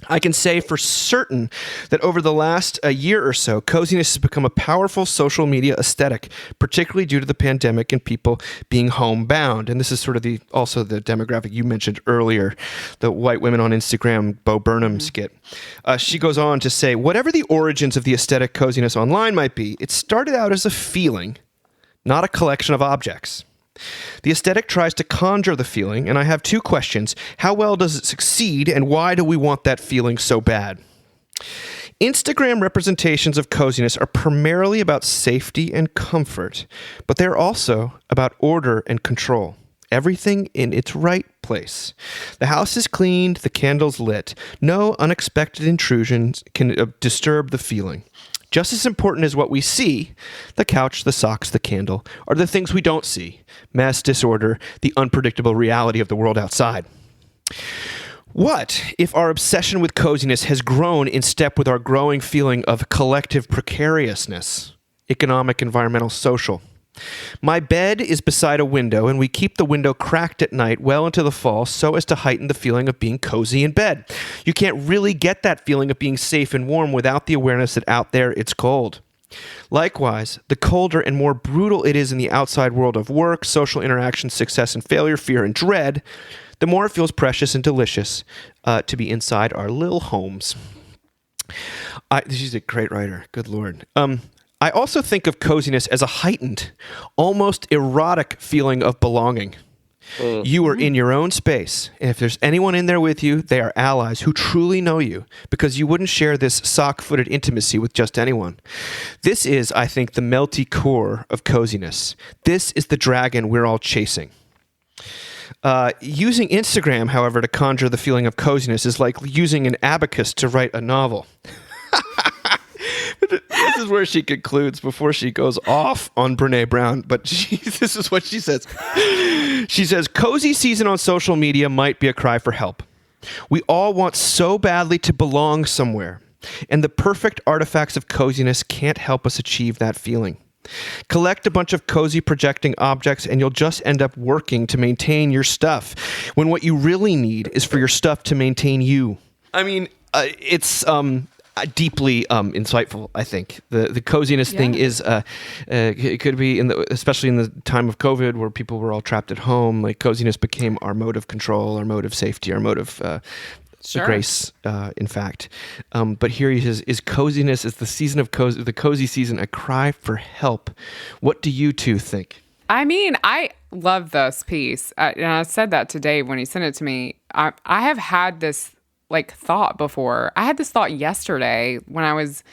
I can say for certain that over the last year or so, coziness has become a powerful social media aesthetic, particularly due to the pandemic and people being homebound. And this is sort of also the demographic you mentioned earlier, the white women on Instagram, Bo Burnham skit. She goes on to say, whatever the origins of the aesthetic coziness online might be, it started out as a feeling, not a collection of objects. The aesthetic tries to conjure the feeling, and I have two questions. How well does it succeed, and why do we want that feeling so bad? Instagram representations of coziness are primarily about safety and comfort, but they're also about order and control. Everything in its right place. The house is cleaned, the candles lit. No unexpected intrusions can disturb the feeling. Just as important as what we see, the couch, the socks, the candle, are the things we don't see. Mess, disorder, the unpredictable reality of the world outside. What if our obsession with coziness has grown in step with our growing feeling of collective precariousness? Economic, environmental, social. My bed is beside a window, and we keep the window cracked at night well into the fall so as to heighten the feeling of being cozy in bed. You can't really get that feeling of being safe and warm without the awareness that out there it's cold. Likewise, the colder and more brutal it is in the outside world of work, social interaction, success and failure, fear and dread, the more it feels precious and delicious to be inside our little homes. She's a great writer. Good Lord. I also think of coziness as a heightened, almost erotic feeling of belonging. You are in your own space, and if there's anyone in there with you, they are allies who truly know you, because you wouldn't share this sock-footed intimacy with just anyone. This is, I think, the melty core of coziness. This is the dragon we're all chasing. Using Instagram, however, to conjure the feeling of coziness is like using an abacus to write a novel. This is where she concludes before she goes off on Brene Brown. But this is what she says. She says, cozy season on social media might be a cry for help. We all want so badly to belong somewhere, and the perfect artifacts of coziness can't help us achieve that feeling. Collect a bunch of cozy projecting objects, and you'll just end up working to maintain your stuff, when what you really need is for your stuff to maintain you. I mean, it's deeply insightful. I think the coziness thing is it could be especially in the time of COVID where people were all trapped at home. Like coziness became our mode of control, our mode of safety, our mode of grace. In fact, but here he says, "Is coziness is the season of the cozy season a cry for help?" What do you two think? I mean, I love this piece, and I said that to Dave when he sent it to me. I have had this thought before. I had this thought yesterday when I was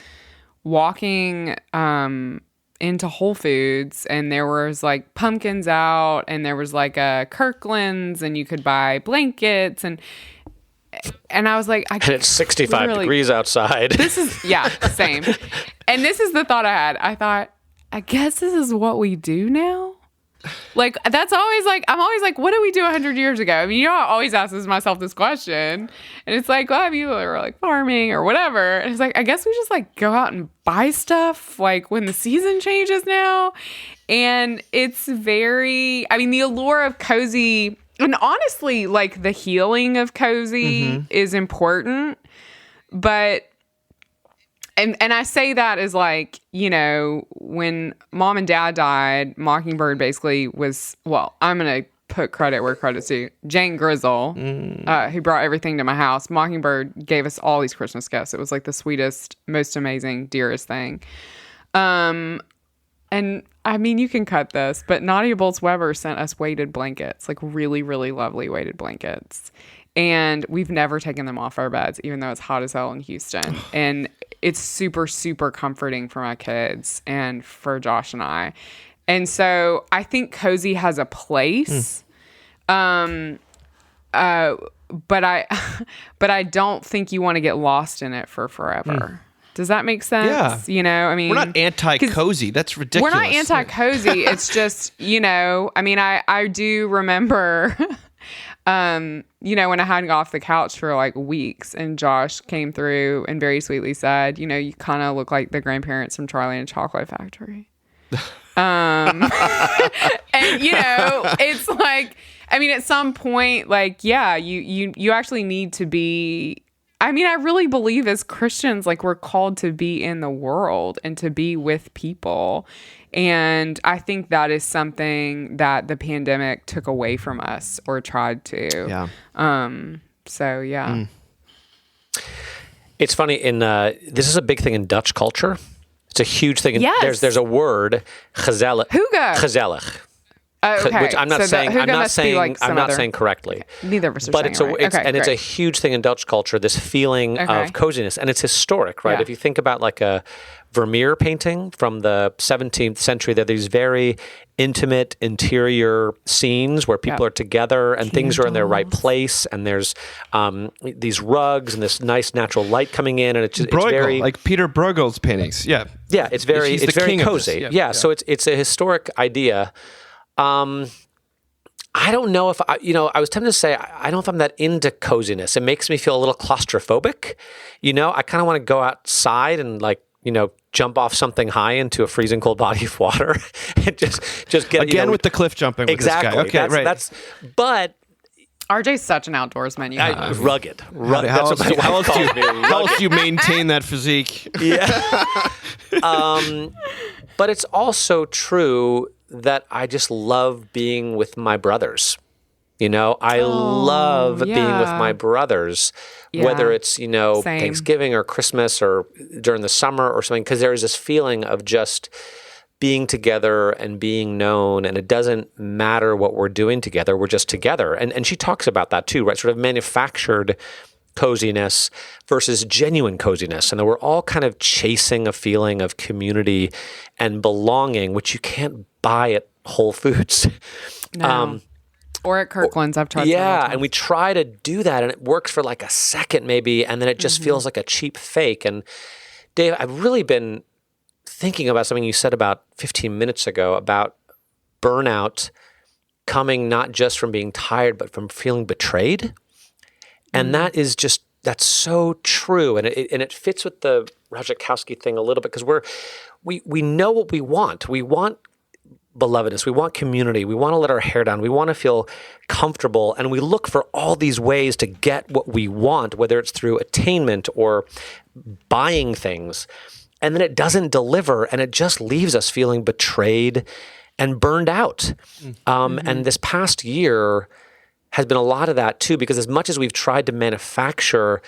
walking into Whole Foods, and there was pumpkins out, and there was a Kirkland's, and you could buy blankets, and I was like, and it's 65 degrees outside. This is same. And this is the thought I had. I thought, I guess this is what we do now. That's always I'm always what did we do 100 years ago? I mean, I always ask myself this question, and it's well, people are farming or whatever. And it's I guess we just go out and buy stuff when the season changes now. And it's very, I mean, the allure of cozy, and honestly, the healing of cozy is important, but And I say that as when Mom and Dad died, Mockingbird basically was, I'm going to put credit where credit's due. Jane Grizzle, who brought everything to my house. Mockingbird gave us all these Christmas gifts. It was the sweetest, most amazing, dearest thing. And I mean, you can cut this, but Nadia Bolz-Weber sent us weighted blankets, really, really lovely weighted blankets. And we've never taken them off our beds, even though it's hot as hell in Houston. And it's super, super comforting for my kids and for Josh and I. And so I think cozy has a place. But I don't think you want to get lost in it for forever. Does that make sense? Yeah. I mean, we're not anti-cozy. That's ridiculous. We're not anti-cozy. It's just, I mean, I do remember when I hadn't got off the couch for like weeks, and Josh came through and very sweetly said, you kind of look like the grandparents from Charlie and the Chocolate Factory. And it's like, I mean, at some point, like, yeah, you actually need to be. I mean, I really believe as Christians, like, we're called to be in the world and to be with people. And I think that is something that the pandemic took away from us or tried to. Yeah. So, yeah. Mm. It's funny, this is a big thing in Dutch culture. It's a huge thing. Yes. There's a word, gezellig. Hygge. Gezellig. Okay. Which I'm not saying. I'm not saying correctly. Neither of us are but saying it's right. it's a huge thing in Dutch culture. This feeling of coziness, and it's historic, right? Yeah. If you think about like a Vermeer painting from the 17th century, there are these very intimate interior scenes where people are together and things are in their right place, and there's these rugs and this nice natural light coming in, and it's very like Peter Bruegel's paintings. Yeah, it's very cozy. Yeah. So it's a historic idea. I don't know if I was tempted to say, I don't know if I'm that into coziness. It makes me feel a little claustrophobic. I kind of want to go outside and jump off something high into a freezing cold body of water and just get again with the cliff jumping. Exactly. With this guy. Okay, right. But RJ's such an outdoorsman. Rugged. How else do you maintain that physique? Yeah. But it's also true that I just love being with my brothers. I love being with my brothers, whether it's, Same. Thanksgiving or Christmas or during the summer or something, because there's this feeling of just being together and being known, and it doesn't matter what we're doing together, we're just together. And she talks about that too, right? Sort of manufactured coziness versus genuine coziness. And that we're all kind of chasing a feeling of community and belonging, which you can't buy at Whole Foods. No. Or at Kirkland's. I've tried. Yeah, and we try to do that, and it works for like a second maybe, and then it just feels like a cheap fake. And Dave, I've really been thinking about something you said about 15 minutes ago about burnout coming not just from being tired, but from feeling betrayed. And that's so true. And it fits with the Rajkowski thing a little bit, because we know what we want. We want belovedness. We want community. We want to let our hair down. We want to feel comfortable. And we look for all these ways to get what we want, whether it's through attainment or buying things. And then it doesn't deliver, and it just leaves us feeling betrayed and burned out. And this past year has been a lot of that too, because as much as we've tried to manufacture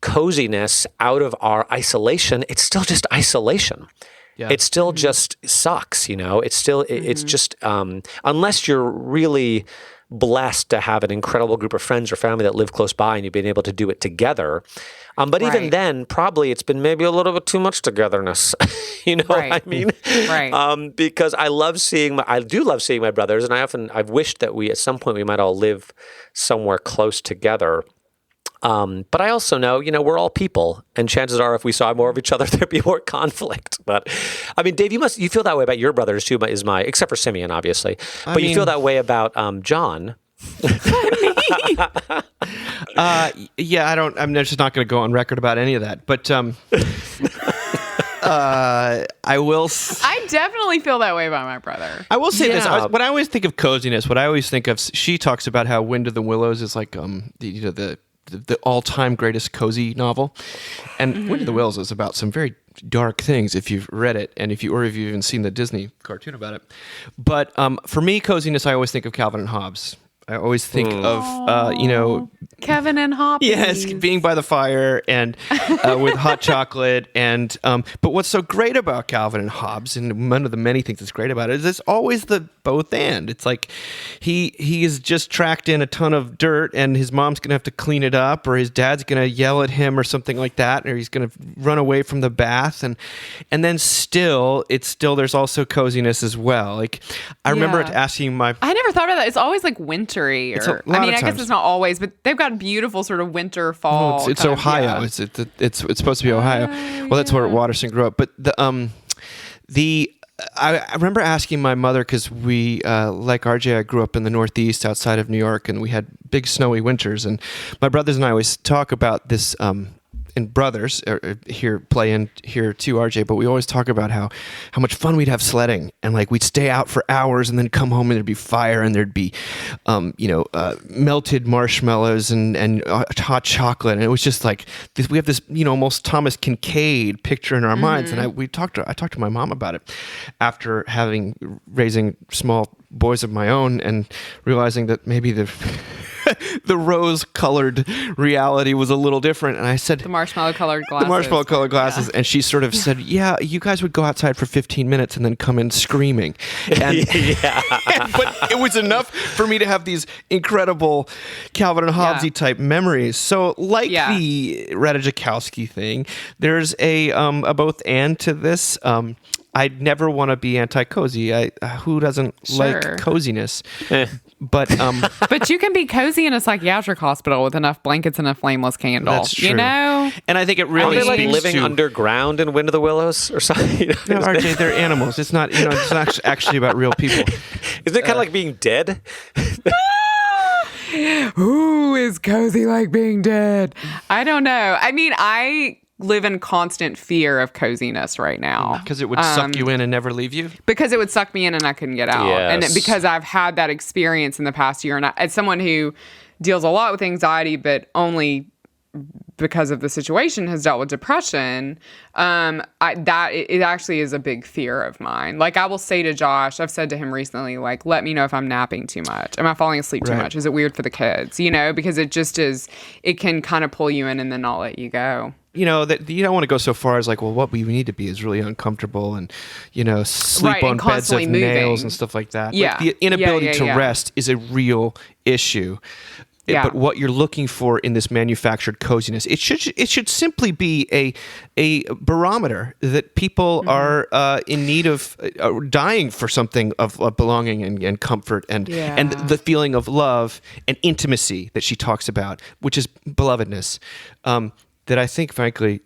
coziness out of our isolation, it's still just isolation. Yeah. It still just sucks, It's still, it's just, unless you're really blessed to have an incredible group of friends or family that live close by and you've been able to do it together. But even then, probably it's been maybe a little bit too much togetherness. What I mean? Right. Because I do love seeing my brothers, and I've wished that at some point we might all live somewhere close together. But I also know, we're all people, and chances are if we saw more of each other, there'd be more conflict. But I mean, Dave, you feel that way about your brothers too, except for Simeon, obviously. But you feel that way about John. I'm just not going to go on record about any of that. But I will. I definitely feel that way about my brother. I will say this: when I always think of coziness, what I always think of, she talks about how Wind of the Willows is like the all-time greatest cozy novel, and Wind of the Willows is about some very dark things if you've read it, and if you've even seen the Disney cartoon about it. But for me, coziness, I always think of Calvin and Hobbes. I always think of, Kevin and Hobbes. Yes, being by the fire and with hot chocolate. And but what's so great about Calvin and Hobbes, and one of the many things that's great about it, is it's always the both and. It's like he has just tracked in a ton of dirt, and his mom's going to have to clean it up, or his dad's going to yell at him or something like that, or he's going to run away from the bath. And then still there's also coziness as well. Like I remember asking I never thought about that. It's always like wintry. I guess it's not always, but they've got beautiful sort of winter, fall. It's Ohio. It's supposed to be Ohio. Well, that's where Watterson grew up. But I remember asking my mother, because we, like RJ, I grew up in the Northeast outside of New York, and we had big snowy winters. And my brothers and I always talk about this, and brothers here play in here too, RJ, but we always talk about how much fun we'd have sledding, and like we'd stay out for hours and then come home and there'd be fire and there'd be, melted marshmallows and hot chocolate. And it was just like, we have this, almost Thomas Kincaid picture in our minds. And I talked to my mom about it after raising small boys of my own and realizing that maybe the rose-colored reality was a little different. And I said... The marshmallow-colored glasses. The marshmallow-colored glasses. Yeah. And she sort of said, yeah, you guys would go outside for 15 minutes and then come in screaming. And, but it was enough for me to have these incredible Calvin and Hobbes-y type memories. So like the Ratajkowski thing, there's a both and to this. I'd never want to be anti-cozy. Who doesn't like coziness? But but you can be cozy in a psychiatric hospital with enough blankets and a flameless candle. That's true. And I think it really like speaks living to underground in Wind of the Willows or something. No, RJ, they're animals. It's not. It's not actually about real people. Isn't it kind of like being dead? Who is cozy like being dead? I don't know. I mean, I live in constant fear of coziness right now. Because it would suck you in and never leave you? Because it would suck me in and I couldn't get out. Yes. And because I've had that experience in the past year. And as someone who deals a lot with anxiety, but only because of the situation has dealt with depression, it actually is a big fear of mine. Like I will say to Josh, I've said to him recently, like, let me know if I'm napping too much. Am I falling asleep too much? Is it weird for the kids? Because it just is, it can kind of pull you in and then not let you go. That you don't want to go so far as like, well, what we need to be is really uncomfortable and, sleep on beds of nails and stuff like that. Yeah. Like the inability to rest is a real issue. Yeah. But what you're looking for in this manufactured coziness, it should simply be a barometer that people are in need of dying for something of belonging and comfort and the feeling of love and intimacy that she talks about, which is belovedness. That I think, frankly,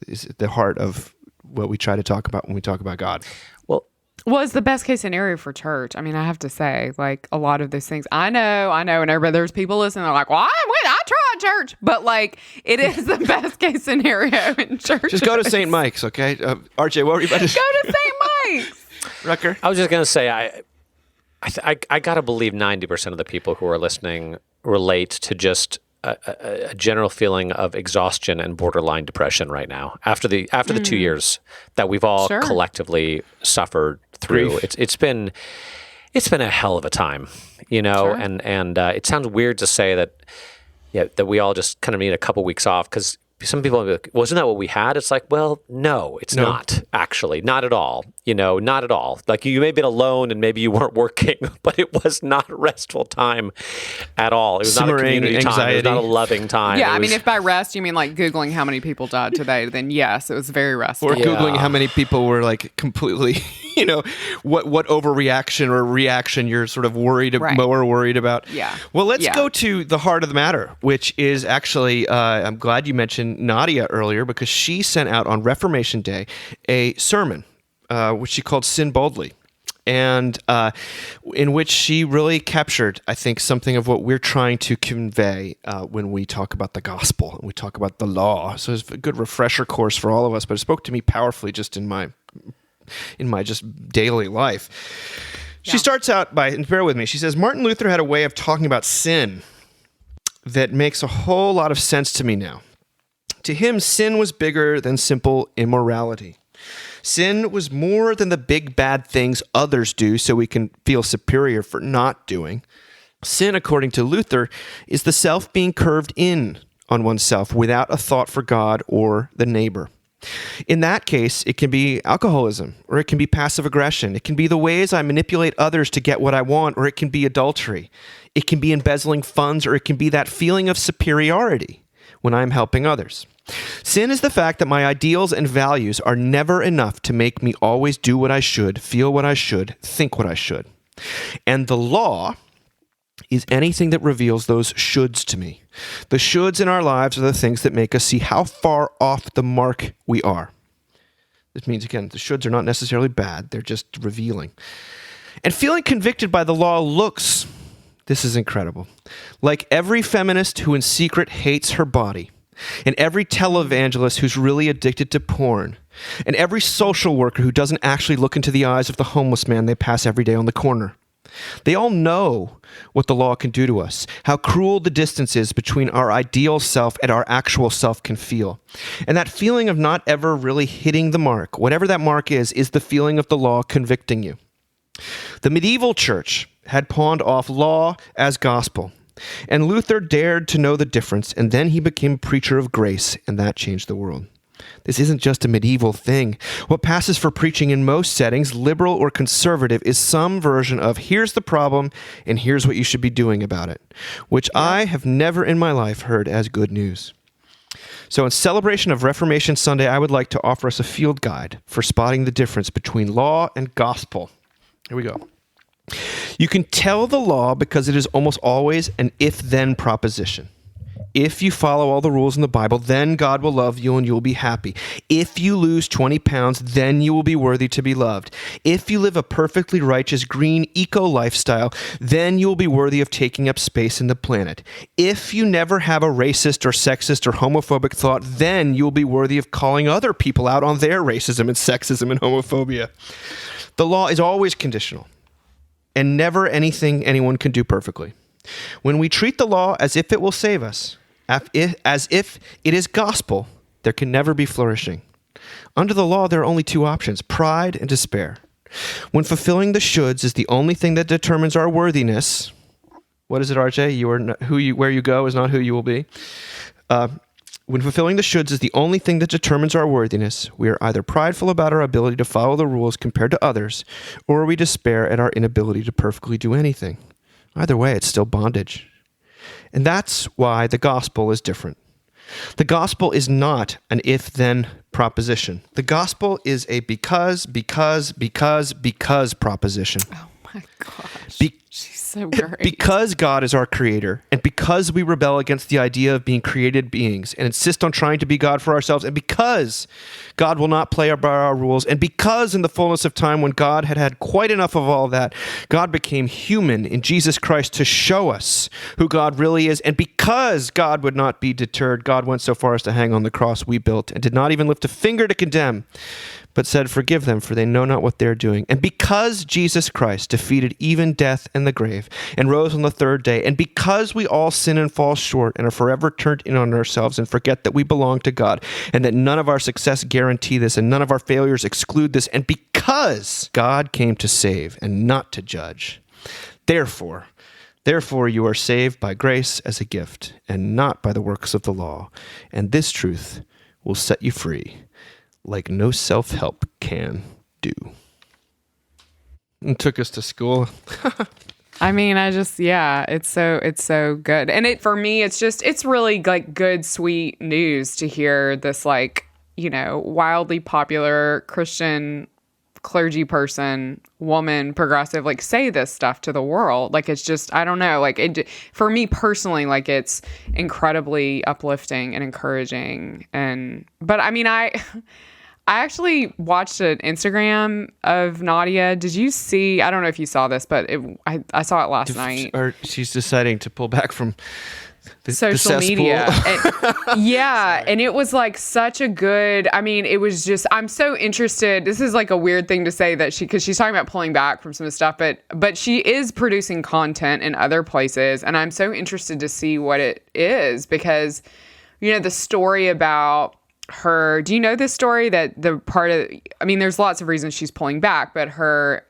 is at the heart of what we try to talk about when we talk about God. Well, it's the best case scenario for church. I mean, I have to say, like, a lot of those things. I know, and everybody, there's people listening, they're like, well, I tried church. But, like, it is the best case scenario in church. Just go to St. Mike's, okay? RJ, what were you about to say? Go to St. Mike's. Rucker? I was just going to say, I got to believe 90% of the people who are listening relate to just a general feeling of exhaustion and borderline depression right now after the 2 years that we've all collectively suffered through. It's been a hell of a time, and it sounds weird to say that we all just kind of need a couple weeks off because some people will be like, wasn't that what we had? It's like, well, no, it's not actually, not at all. Not at all. Like you may have been alone and maybe you weren't working, but it was not restful time at all. It was not a community time. It was not a loving time. Yeah, I mean, if by rest you mean like Googling how many people died today, then yes, it was very restful. Or Googling how many people were like completely, what overreaction or reaction you're sort of worried about. Yeah. Well, let's go to the heart of the matter, which is actually, I'm glad you mentioned Nadia earlier because she sent out on Reformation Day a sermon, which she called Sin Boldly, and in which she really captured, I think, something of what we're trying to convey when we talk about the gospel and we talk about the law. So it's a good refresher course for all of us, but it spoke to me powerfully just in my just daily life. She starts out by, and bear with me, she says, Martin Luther had a way of talking about sin that makes a whole lot of sense to me now. To him, sin was bigger than simple immorality. Sin was more than the big bad things others do so we can feel superior for not doing. Sin, according to Luther, is the self being curved in on oneself without a thought for God or the neighbor. In that case, it can be alcoholism, or it can be passive aggression. It can be the ways I manipulate others to get what I want, or it can be adultery. It can be embezzling funds, or it can be that feeling of superiority when I'm helping others. Sin is the fact that my ideals and values are never enough to make me always do what I should, feel what I should, think what I should. And the law is anything that reveals those shoulds to me. The shoulds in our lives are the things that make us see how far off the mark we are. This means, again, the shoulds are not necessarily bad. They're just revealing. And feeling convicted by the law looks, this is incredible, like every feminist who in secret hates her body, and every televangelist who's really addicted to porn, and every social worker who doesn't actually look into the eyes of the homeless man they pass every day on the corner. They all know what the law can do to us, how cruel the distance is between our ideal self and our actual self can feel. And that feeling of not ever really hitting the mark, whatever that mark is the feeling of the law convicting you. The medieval church had pawned off law as gospel, and Luther dared to know the difference, and then he became a preacher of grace, and that changed the world. This isn't just a medieval thing. What passes for preaching in most settings, liberal or conservative, is some version of here's the problem and here's what you should be doing about it, which I have never in my life heard as good news. So in celebration of Reformation Sunday, I would like to offer us a field guide for spotting the difference between law and gospel. Here we go. You can tell the law because it is almost always an if-then proposition. If you follow all the rules in the Bible, then God will love you and you will be happy. If you lose 20 pounds, then you will be worthy to be loved. If you live a perfectly righteous, green, eco lifestyle, then you will be worthy of taking up space in the planet. If you never have a racist or sexist or homophobic thought, then you will be worthy of calling other people out on their racism and sexism and homophobia. The law is always conditional, and never anything anyone can do perfectly. When we treat the law as if it will save us, as if it is gospel, there can never be flourishing. Under the law, there are only two options, pride and despair. When fulfilling the shoulds is the only thing that determines our worthiness, what is it, RJ? You are not, where you go is not who you will be. When fulfilling the shoulds is the only thing that determines our worthiness, we are either prideful about our ability to follow the rules compared to others, or we despair at our inability to perfectly do anything. Either way, it's still bondage. And that's why the gospel is different. The gospel is not an if-then proposition. The gospel is a because proposition. Oh my gosh. She's so great. Because God is our creator, and because we rebel against the idea of being created beings and insist on trying to be God for ourselves, and because God will not play by our rules, and because in the fullness of time when God had had quite enough of all that, God became human in Jesus Christ to show us who God really is, and because God would not be deterred, God went so far as to hang on the cross we built and did not even lift a finger to condemn, but said, "Forgive them, for they know not what they're doing." And because Jesus Christ defeated even death and the grave and rose on the third day, and because we all sin and fall short and are forever turned in on ourselves and forget that we belong to God and that none of our success guarantee this and none of our failures exclude this, and because God came to save and not to judge, therefore you are saved by grace as a gift and not by the works of the law. And this truth will set you free, like no self-help can do. And took us to school. I mean, it's so good. And for me, it's really like good, sweet news to hear this, like, you know, wildly popular Christian clergy person, woman, progressive, like, say this stuff to the world. Like, it's just, I don't know, like, for me personally, like, it's incredibly uplifting and encouraging. But I mean, I actually watched an Instagram of Nadia. Did you see? I don't know if you saw this, but I saw it last night. Or she's deciding to pull back from social media. And it was like such a good, I mean, it was just, I'm so interested. This is like a weird thing to say that because she's talking about pulling back from some of the stuff, but she is producing content in other places. And I'm so interested to see what it is because, you know, the story about her, do you know this story that there's lots of reasons she's pulling back, but her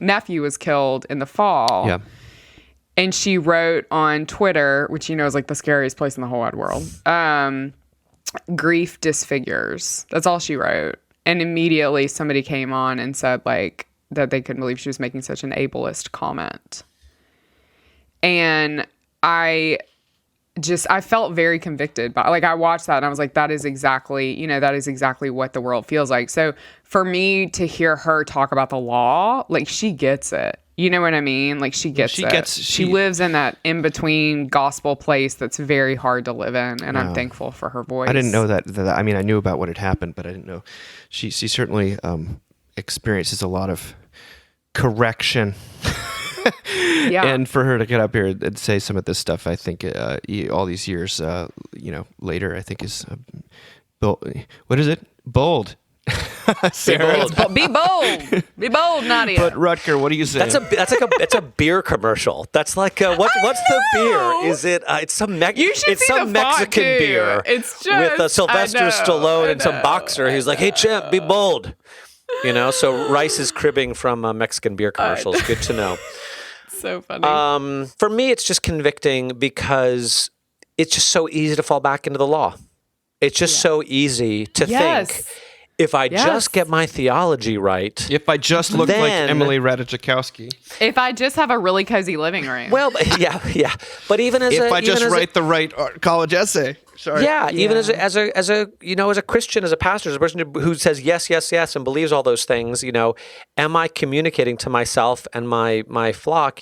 nephew was killed in the fall. Yeah. And she wrote on Twitter, which you know is like the scariest place in the whole wide world, grief disfigures. That's all she wrote. And immediately somebody came on and said like that they couldn't believe she was making such an ableist comment. And I felt very convicted by, like, I watched that and I was like, that is exactly what the world feels like. So for me to hear her talk about the law, like, she gets it. You know what I mean? Like she lives in that in between gospel place that's very hard to live in, and I'm thankful for her voice. I didn't know that. I mean, I knew about what had happened, but I didn't know she certainly experiences a lot of correction. Yeah. And for her to get up here and say some of this stuff, I think all these years, later, I think is what is it? Bold. Sarah. Be bold, Nadia. But Rutger, what do you say? That's a beer commercial. That's like what's the beer? Is it? It's some it's some Mexican beer. It's just with Sylvester Stallone and some boxer who's like, "Hey champ, be bold." So Rice is cribbing from Mexican beer commercials. Good to know. So funny. For me, it's just convicting because it's just so easy to fall back into the law. It's just so easy to think. If I just get my theology right. If I just look like Emily Ratajkowski. If I just have a really cozy living room. Well, yeah. But even as if I just write the right college essay. Sorry. Yeah, even as a Christian, as a pastor, as a person who says yes, yes, yes, and believes all those things, am I communicating to myself and my flock,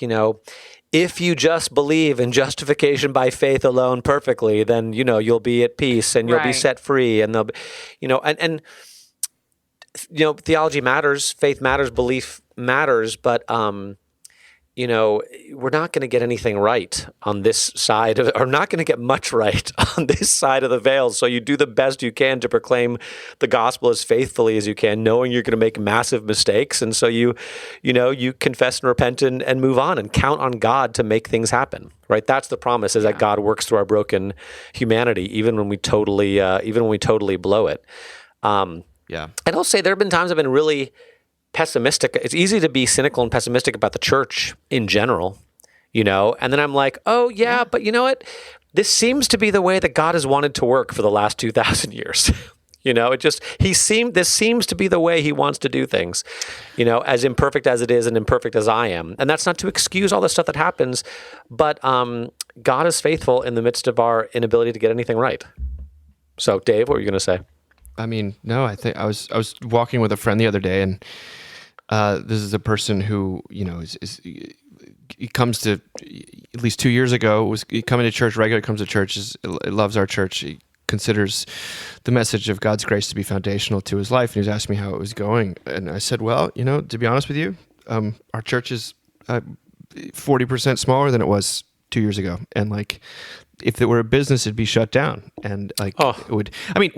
if you just believe in justification by faith alone perfectly, then you'll be at peace and you'll be set free, and theology matters, faith matters, belief matters, but we're not going to get anything right on this side of it, or not going to get much right on this side of the veil. So you do the best you can to proclaim the gospel as faithfully as you can, knowing you're going to make massive mistakes. And so you confess and repent and move on and count on God to make things happen. Right? That's the promise, is that God works through our broken humanity, even when we totally blow it. And I'll say there have been times I've been really pessimistic. It's easy to be cynical and pessimistic about the church in general, and then I'm like, but you know what? This seems to be the way that God has wanted to work for the last 2,000 years. This seems to be the way he wants to do things, as imperfect as it is and imperfect as I am. And that's not to excuse all the stuff that happens, but God is faithful in the midst of our inability to get anything right. So Dave, what were you going to say? I mean, no, I think I was walking with a friend the other day, and this is a person who, he comes to, at least 2 years ago, was coming to church regularly, comes to church, loves our church. He considers the message of God's grace to be foundational to his life. And he was asking me how it was going. And I said, well, to be honest with you, our church is 40% smaller than it was 2 years ago. And if it were a business, it'd be shut down, and it would. I mean,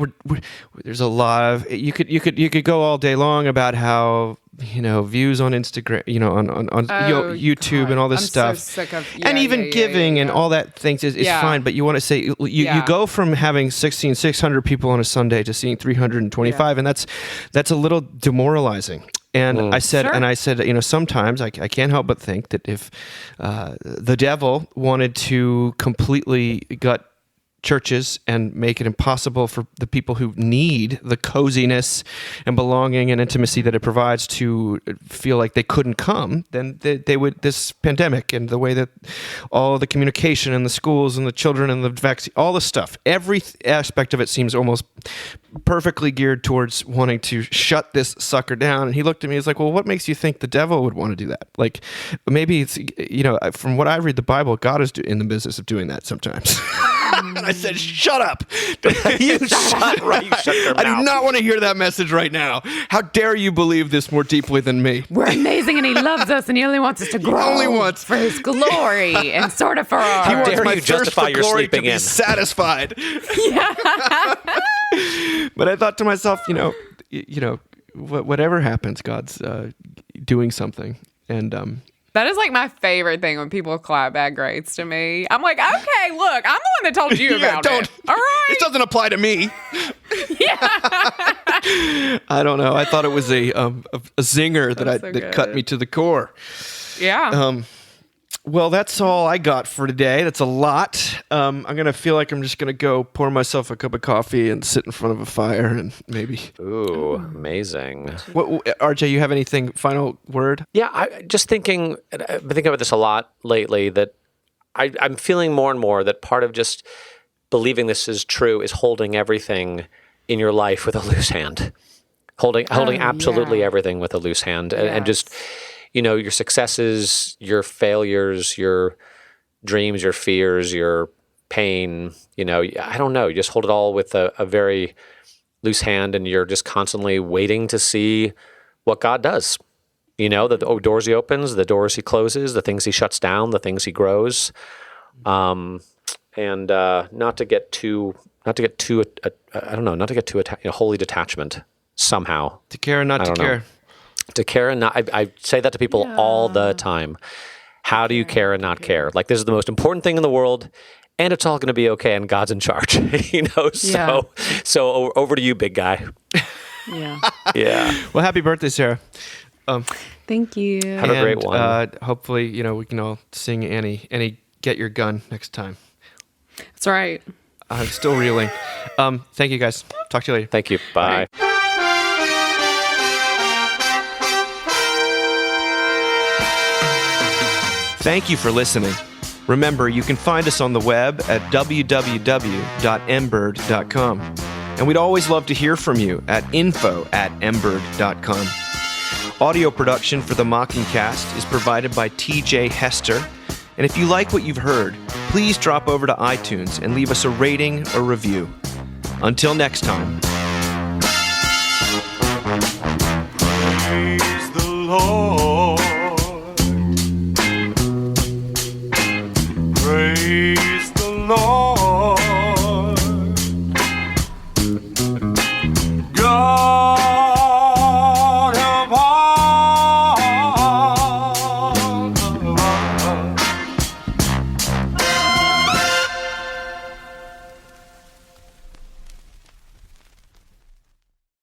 there's a lot of you could go all day long about how views on Instagram, on YouTube and all this stuff, so sick of, and even giving and all that things is fine. But you want to say you go from having 600 people on a Sunday to seeing 325, and that's a little demoralizing. And I said, sometimes I can't help but think that if the devil wanted to completely gut churches and make it impossible for the people who need the coziness and belonging and intimacy that it provides to feel like they couldn't come, then they would, this pandemic and the way that all the communication and the schools and the children and the vaccine, all the stuff, every aspect of it seems almost perfectly geared towards wanting to shut this sucker down. And he looked at me, he's like, well, what makes you think the devil would want to do that? Like, maybe it's, from what I read the Bible, God is in the business of doing that sometimes. I said, shut up. You shut your mouth. I do not want to hear that message right now. How dare you believe this more deeply than me? We're amazing and he loves us and he only wants us to grow. He only wants for his glory and sort of for our... He wants dare my you thirst justify for your glory sleeping to be in. satisfied. But I thought to myself, whatever happens, God's doing something. And that is like my favorite thing when people clap bad grades to me. I'm like, okay, look, I'm the one that told you about it. All right. This doesn't apply to me. I don't know. I thought it was a zinger that cut me to the core. Yeah. Well, that's all I got for today. That's a lot. I'm going to feel like I'm just going to go pour myself a cup of coffee and sit in front of a fire and maybe... Ooh, amazing. RJ, you have anything, final word? Yeah, I've been thinking about this a lot lately, that I'm feeling more and more that part of just believing this is true is holding everything in your life with a loose hand. Holding absolutely everything with a loose hand. And just... your successes, your failures, your dreams, your fears, your pain, I don't know. You just hold it all with a very loose hand, and you're just constantly waiting to see what God does. The doors he opens, the doors he closes, the things he shuts down, the things he grows. And not to get too holy detachment somehow. To care and not to care. To care and not, I say that to people all the time. How do you care and not care? Like, this is the most important thing in the world, and it's all going to be okay, and God's in charge. So over to you, big guy. Yeah. Yeah. Well, happy birthday, Sarah. Thank you. Have a great one. Hopefully, we can all sing Annie, get your gun next time. That's right. I'm still reeling. Thank you, guys. Talk to you later. Thank you. Bye. Thank you for listening. Remember, you can find us on the web at www.mbird.com. And we'd always love to hear from you at info@mbird.com. Audio production for the Mocking Cast is provided by TJ Hester. And if you like what you've heard, please drop over to iTunes and leave us a rating or review. Until next time.